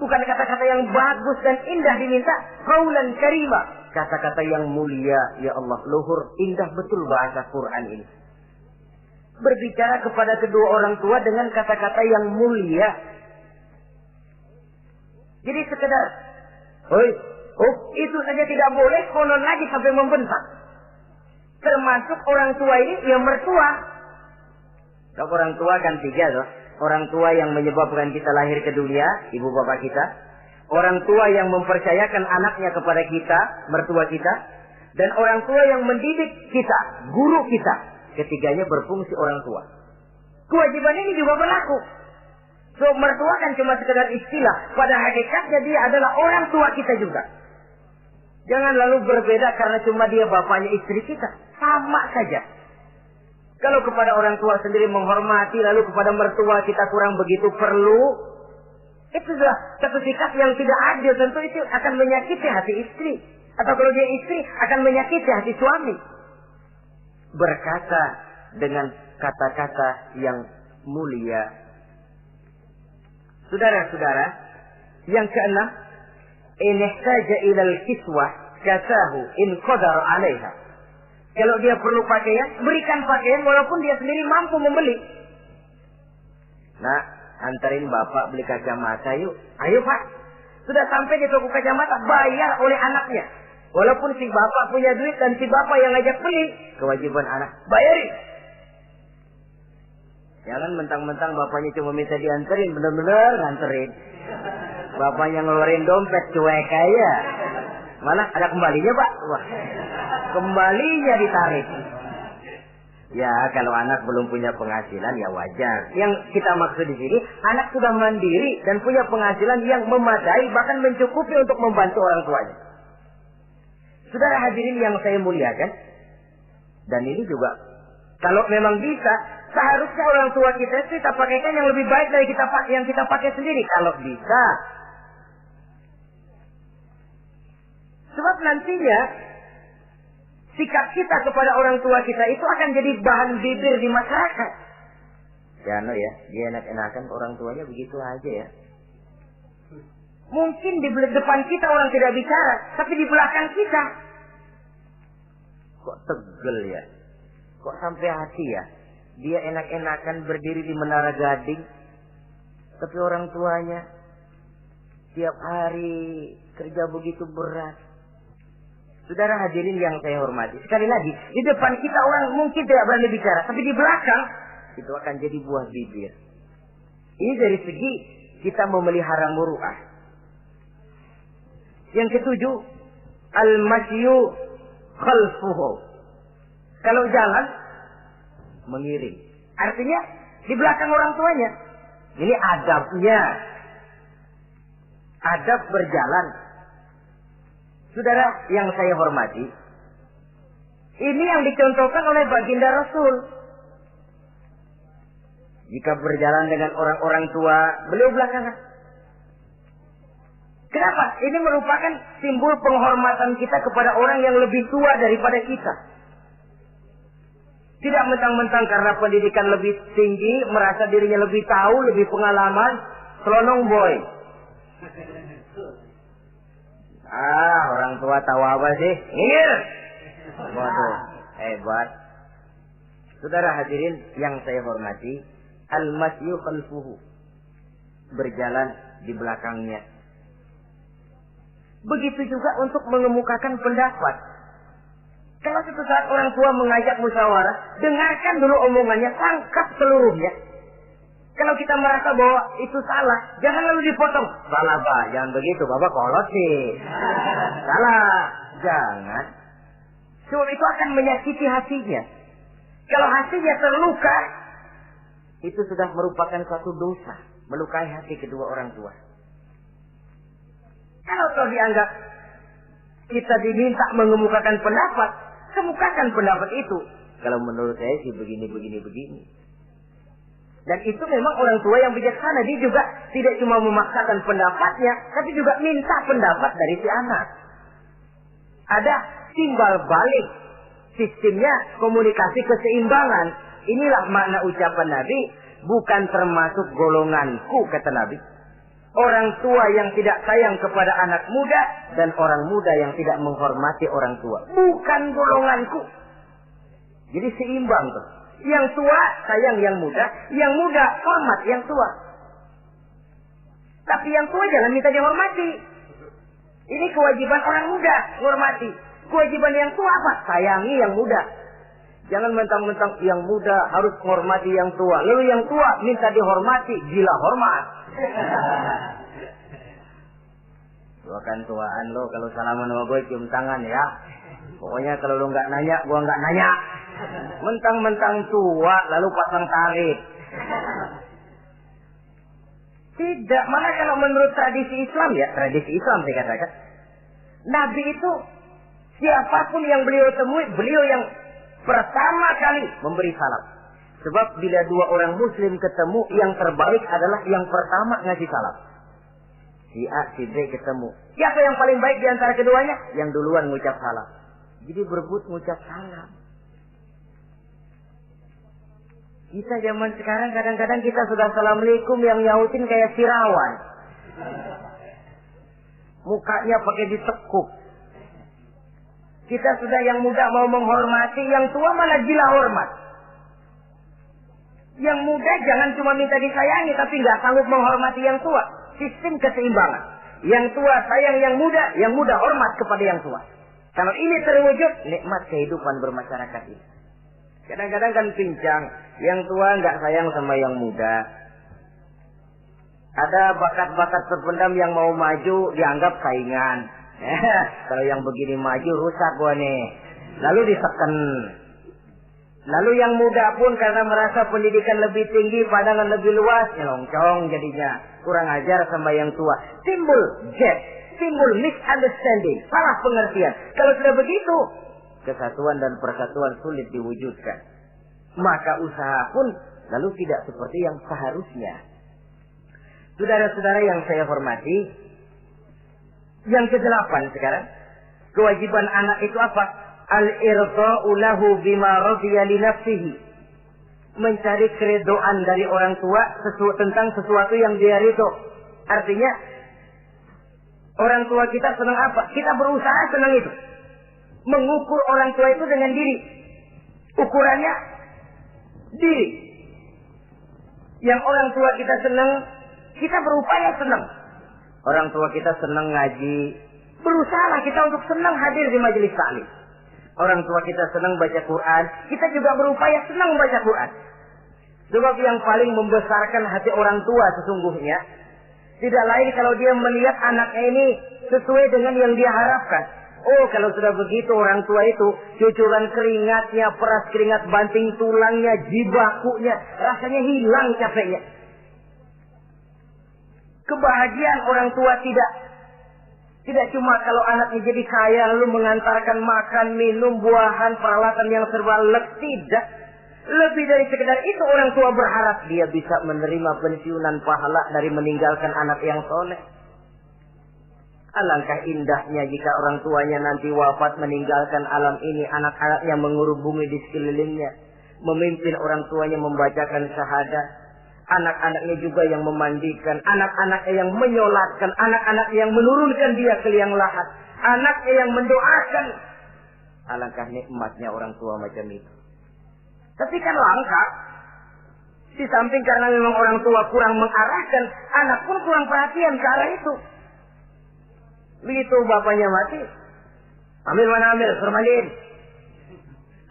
bukan kata-kata yang bagus dan indah diminta, qaulan karima, kata-kata yang mulia. Ya Allah, luhur, indah betul bahasa Quran ini. Berbicara kepada kedua orang tua dengan kata-kata yang mulia. Jadi sekedar, itu saja tidak boleh, konon lagi sampai membentak. Termasuk orang tua ini yang mertua. Kalau orang tua kan tiga loh. Orang tua yang menyebabkan kita lahir ke dunia, ibu bapak kita. Orang tua yang mempercayakan anaknya kepada kita, mertua kita. Dan orang tua yang mendidik kita, guru kita. Ketiganya berfungsi orang tua. Kewajiban ini juga berlaku. So, mertua kan cuma sekedar istilah. Pada hakikatnya dia adalah orang tua kita juga. Jangan lalu berbeda karena cuma dia bapaknya istri kita. Sama saja. Kalau kepada orang tua sendiri menghormati, lalu kepada mertua kita kurang begitu perlu, itu sudah satu sikap yang tidak adil. Tentu itu akan menyakiti hati istri. Atau kalau dia istri, akan menyakiti hati suami. Berkata dengan kata-kata yang mulia. Saudara-saudara, yang keenam, in ihtaja ilal kiswah kasahu in qadar 'alaiha. Kalau dia perlu pakaian, berikan pakaian walaupun dia sendiri mampu membeli. Nah, antarin bapak beli kacamata yuk. Ayo pak, Sudah sampai di toko kacamata, bayar oleh anaknya. Walaupun si bapak punya duit dan si bapak yang ngajak beli, kewajiban anak, bayarin. Jangan mentang-mentang bapaknya cuma minta dianterin, bener-bener nganterin. Bapaknya ngeluarin dompet cuek aja. Mana ada kembalinya, Pak? Wah, kembalinya ditarik. Ya, kalau anak belum punya penghasilan ya wajar. Yang kita maksud di sini, anak sudah mandiri dan punya penghasilan yang memadai, bahkan mencukupi untuk membantu orang tuanya. Saudara hadirin yang saya muliakan, dan ini juga kalau memang bisa, seharusnya orang tua kita pakaikan yang lebih baik dari yang kita pakai sendiri. Kalau bisa. Sebab nantinya sikap kita kepada orang tua kita itu akan jadi bahan bibir di masyarakat. Ya, dia enak-enakan orang tuanya begitu aja ya. Mungkin di depan kita orang tidak bicara, tapi di belakang kita kok tegel ya, kok sampai hati ya. Dia enak-enakan berdiri di Menara Gading, tapi orang tuanya tiap hari kerja begitu berat. Saudara hadirin yang saya hormati, sekali lagi, di depan kita orang mungkin tidak berani bicara, tapi di belakang itu akan jadi buah bibir. Ini dari segi kita memelihara muru'ah. Yang ketujuh, al-masyu khalfuhu. Kalau jalan, mengiring. Artinya, di belakang orang tuanya. Ini adabnya. Adab berjalan. Saudara yang saya hormati, ini yang dicontohkan oleh baginda Rasul. Jika berjalan dengan orang-orang tua, beliau belakangan. Kenapa? Ini merupakan simbol penghormatan kita kepada orang yang lebih tua daripada kita. Tidak mentang-mentang karena pendidikan lebih tinggi, merasa dirinya lebih tahu, lebih pengalaman, selonong boy. Orang tua tahu apa sih? Ngir. Waduh, hebat. Saudara hadirin yang saya hormati, al-masyu khalfuhu. Berjalan di belakangnya. Begitu juga untuk mengemukakan pendapat. Kalau suatu saat orang tua mengajak musyawarah, dengarkan dulu omongannya, tangkap seluruhnya. Kalau kita merasa bahwa itu salah, jangan lalu dipotong. Salah, Pak. Jangan begitu. Bapak kolot sih. Salah. Jangan. Sebab itu akan menyakiti hatinya. Kalau hatinya terluka, itu sudah merupakan suatu dosa. Melukai hati kedua orang tua. Kalau toh dianggap kita diminta mengemukakan pendapat, kemukakan pendapat itu. Kalau menurut saya sih begini. Dan itu memang orang tua yang bijaksana. Dia juga tidak cuma memaksakan pendapatnya, tapi juga minta pendapat dari si anak. Ada timbal balik. Sistemnya komunikasi keseimbangan. Inilah makna ucapan Nabi. Bukan termasuk golonganku, kata Nabi. Orang tua yang tidak sayang kepada anak muda. Dan orang muda yang tidak menghormati orang tua. Bukan golonganku. Jadi seimbang tuh. Yang tua sayang yang muda hormat yang tua. Tapi yang tua jangan minta dihormati. Ini kewajiban orang muda, hormati. Kewajiban yang tua apa? Sayangi yang muda. Jangan mentang-mentang yang muda harus menghormati yang tua. Lalu yang tua minta dihormati, gila hormat. Tuakan tuaan lo, kalau salaman sama gue cium tangan ya. Pokoknya kalau lo nggak nanya, gue nggak nanya. Mentang-mentang tua lalu pasang tarik. Tidak, malah kalau menurut tradisi Islam ya, tradisi Islam saya katakan, Nabi itu siapapun yang beliau temui, beliau yang pertama kali memberi salam. Sebab bila dua orang muslim ketemu, yang terbaik adalah yang pertama ngasih salam. Si A, si B ketemu. Siapa yang paling baik di antara keduanya? Yang duluan ngucap salam. Jadi berebut ngucap salam. Kita zaman sekarang kadang-kadang kita sudah assalamualaikum yang nyautin kayak sirawan. Mukanya pakai ditekuk. Kita sudah yang muda mau menghormati, yang tua malah gila hormat. Yang muda jangan cuma minta disayangi, tapi nggak sanggup menghormati yang tua. Sistem keseimbangan. Yang tua sayang yang muda hormat kepada yang tua. Kalau ini terwujud, nikmat kehidupan bermasyarakat ini. Kadang-kadang kan pincang, yang tua nggak sayang sama yang muda. Ada bakat-bakat terpendam yang mau maju dianggap saingan. Kalau yang begini maju rusak gua nih. Lalu diseken. Lalu yang muda pun karena merasa pendidikan lebih tinggi, pandangan lebih luas, nyelongcong jadinya. Kurang ajar sama yang tua. Timbul gap, timbul misunderstanding, salah pengertian. Kalau sudah begitu, kesatuan dan persatuan sulit diwujudkan. Maka usaha pun lalu tidak seperti yang seharusnya. Saudara-saudara yang saya hormati, yang ke-8 sekarang, kewajiban anak itu apa? Al-irda'u lahu bima radiya li nafsihi. Mencari keredoan dari orang tua tentang sesuatu yang dia ridho. Artinya, orang tua kita senang apa? Kita berusaha senang itu. Mengukur orang tua itu dengan diri. Ukurannya diri. Yang orang tua kita senang, kita berupaya senang. Orang tua kita senang ngaji, berusaha kita untuk senang hadir di majelis taklim. Orang tua kita senang baca Quran, kita juga berupaya senang baca Quran. Sebab yang paling membesarkan hati orang tua sesungguhnya tidak lain kalau dia melihat anaknya ini sesuai dengan yang dia harapkan. Oh, kalau sudah begitu orang tua itu cucuran keringatnya, peras keringat banting tulangnya, jibakunya, rasanya hilang capeknya. Kebahagiaan orang tua tidak cuma kalau anaknya jadi kaya lalu mengantarkan makan, minum, buahan, peralatan yang serba lengkap. Tidak. Lebih dari sekedar itu orang tua berharap dia bisa menerima pensiunan pahala dari meninggalkan anak yang soleh. Alangkah indahnya jika orang tuanya nanti wafat meninggalkan alam ini, anak-anaknya mengurung bumi di sekelilingnya, memimpin orang tuanya membacakan syahadat. Anak-anaknya juga yang memandikan, anak-anaknya yang menyolatkan, anak-anaknya yang menurunkan dia ke liang lahat, anaknya yang mendoakan. Alangkah nikmatnya orang tua macam itu. Tapi kan langka. Di samping karena memang orang tua kurang mengarahkan, anak pun kurang perhatian ke arah itu. Begitu bapaknya mati, ambil mana ambil, suruh mandiin.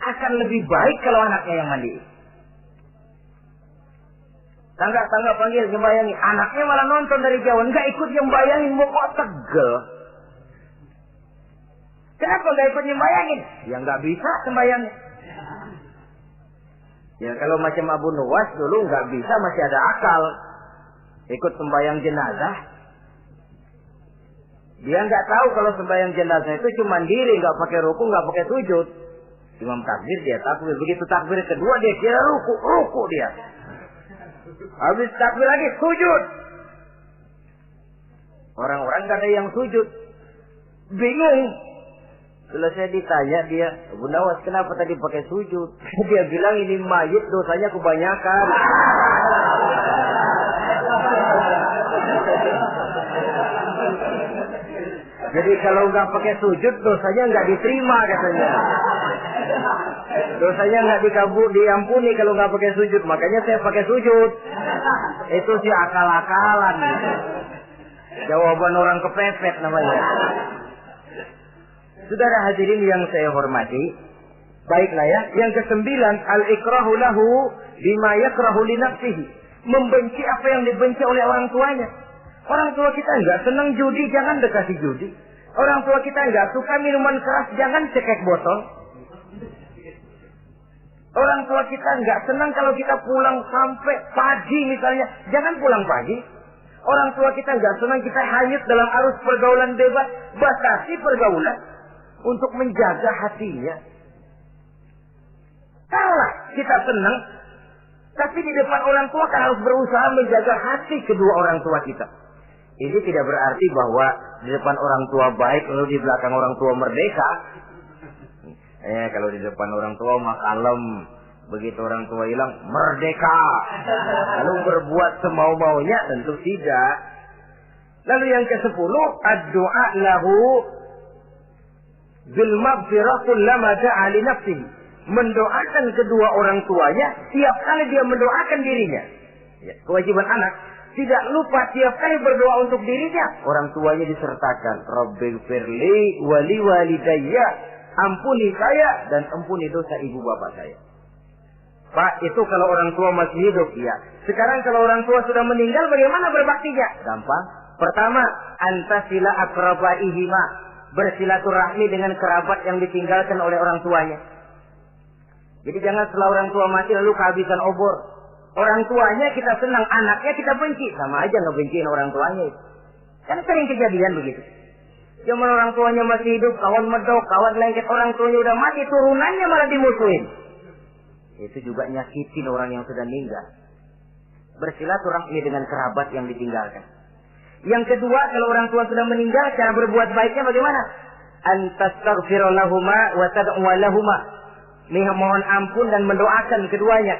Akan lebih baik kalau anaknya yang mandiin. Tangga panggil nyembayangi, anaknya malah nonton dari jauh, nggak ikut nyembayangin, mau kok tegel. Kenapa nggak ikut nyembayangin? Ya nggak bisa sembayangnya. Ya kalau macam Abu Nuwas dulu nggak bisa, masih ada akal. Ikut sembayang jenazah. Dia nggak tahu kalau sembayang jenazah itu cuma diri, nggak pakai ruku, nggak pakai sujud. Imam takbir dia takbir, begitu takbir kedua dia kira ruku dia. Habis takbir lagi sujud. Orang-orang gak ada yang sujud. Bingung. Selesai ditanya dia, Abu Nawas kenapa tadi pakai sujud? Dia bilang ini mayit dosanya kebanyakan. Jadi kalau nggak pakai sujud dosanya nggak diterima katanya. Dosanya nggak diampuni kalau nggak pakai sujud. Makanya saya pakai sujud. Itu sih akal-akalan. Jawaban orang kepepet namanya. Saudara hadirin yang saya hormati, baiklah ya. Yang ke-9, al-ikrahu lahu bima yakrahu li nafsihi. Membenci apa yang dibenci oleh orang tuanya. Orang tua kita nggak senang judi, jangan dekati judi. Orang tua kita nggak suka minuman keras, jangan cekek botol. Orang tua kita nggak senang kalau kita pulang sampai pagi misalnya, jangan pulang pagi. Orang tua kita nggak senang kita hanyut dalam arus pergaulan bebas, batasi pergaulan untuk menjaga hatinya. Salah kita senang, tapi di depan orang tua kan harus berusaha menjaga hati kedua orang tua kita. Ini tidak berarti bahwa di depan orang tua baik lalu di belakang orang tua merdeka. Kalau di depan orang tua mah kalem, begitu orang tua hilang merdeka. Lalu berbuat semau-maunya, tentu tidak. Lalu yang ke-10, ad-du'a lahu bil maghfirah kullama da'a li nafsihi. Mendoakan kedua orang tuanya tiap kali dia mendoakan dirinya. Ya, kewajiban anak tidak lupa tiap kali berdoa untuk dirinya, orang tuanya disertakan. Rabbighfirli wali walidayya, ampuni saya dan ampuni dosa ibu bapak saya. Pak, itu kalau orang tua masih hidup, ya. Sekarang kalau orang tua sudah meninggal, bagaimana berbaktinya? Gampang. Pertama, antasila akrabaihima, bersilaturahmi dengan kerabat yang ditinggalkan oleh orang tuanya. Jadi jangan setelah orang tua mati lalu kehabisan obor. Orang tuanya kita senang, anaknya kita benci. Sama aja ngebenciin orang tuanya. Kan sering kejadian begitu. Zaman orang tuanya masih hidup, kawan medok, kawan lengket, orang tuanya udah mati, turunannya malah dimusuhin. Itu juga nyakitin orang yang sudah meninggal. Bersilaturahmi dengan kerabat yang ditinggalkan. Yang kedua, kalau orang tua sudah meninggal, cara berbuat baiknya bagaimana? Antastaghfirulahuma wa tad'uwalahuma. Mohon ampun dan mendoakan keduanya.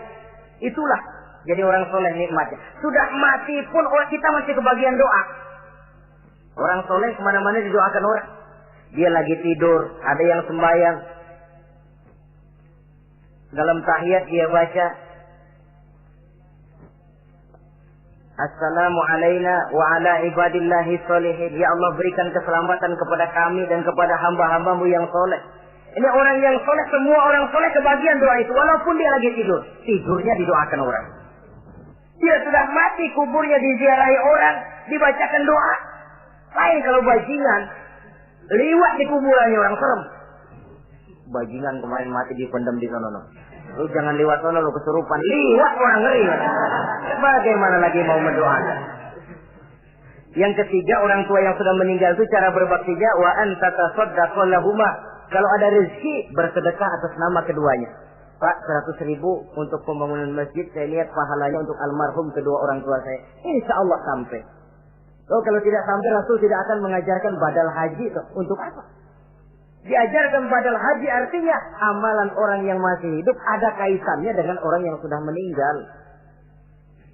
Itulah jadi orang soleh nikmatnya. Sudah mati pun kita masih kebagian doa. Orang soleh kemana-mana didoakan orang. Dia lagi tidur, ada yang sembahyang. Dalam tahiyat dia baca, Assalamu alaina wa ala ibadillahi sholihin. Ya Allah, berikan keselamatan kepada kami dan kepada hamba-hambamu yang soleh. Ini orang yang soleh, semua orang soleh kebagian doa itu. Walaupun dia lagi tidur, tidurnya didoakan orang. Dia sudah mati, kuburnya diziarahi orang, dibacakan doa. Lain kalau bajingan, liwat di kuburannya orang, serem. Bajingan kemarin mati dipendam di sana. Lu jangan lewat sana, lu kesurupan. Liwat orang, ngeri. Bagaimana lagi mau mendoakan? Yang ketiga, orang tua yang sudah meninggal itu cara berbaktinya, wa anta tasaddaqu lahuma. Kalau ada rezeki, bersedekah atas nama keduanya. Pak, 100.000 untuk pembangunan masjid, saya lihat pahalanya untuk almarhum kedua orang tua saya. Insya Allah sampai. Oh, kalau tidak sampai, Rasul tidak akan mengajarkan badal haji. Untuk apa? Diajarkan badal haji artinya amalan orang yang masih hidup ada kaitannya dengan orang yang sudah meninggal.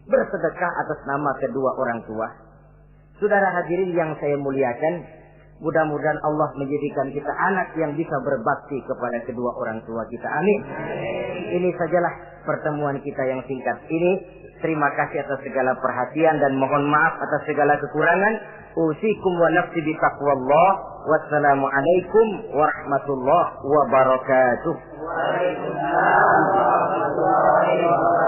Bersedekah atas nama kedua orang tua. Saudara hadirin yang saya muliakan, mudah-mudahan Allah menjadikan kita anak yang bisa berbakti kepada kedua orang tua kita. Amin. Ini sajalah pertemuan kita yang singkat ini. Terima kasih atas segala perhatian dan mohon maaf atas segala kekurangan. Usikum wa nafsi bi taqwallah. Wassalamualaikum warahmatullahi wabarakatuh. Waalaikumsalam warahmatullahi wabarakatuh.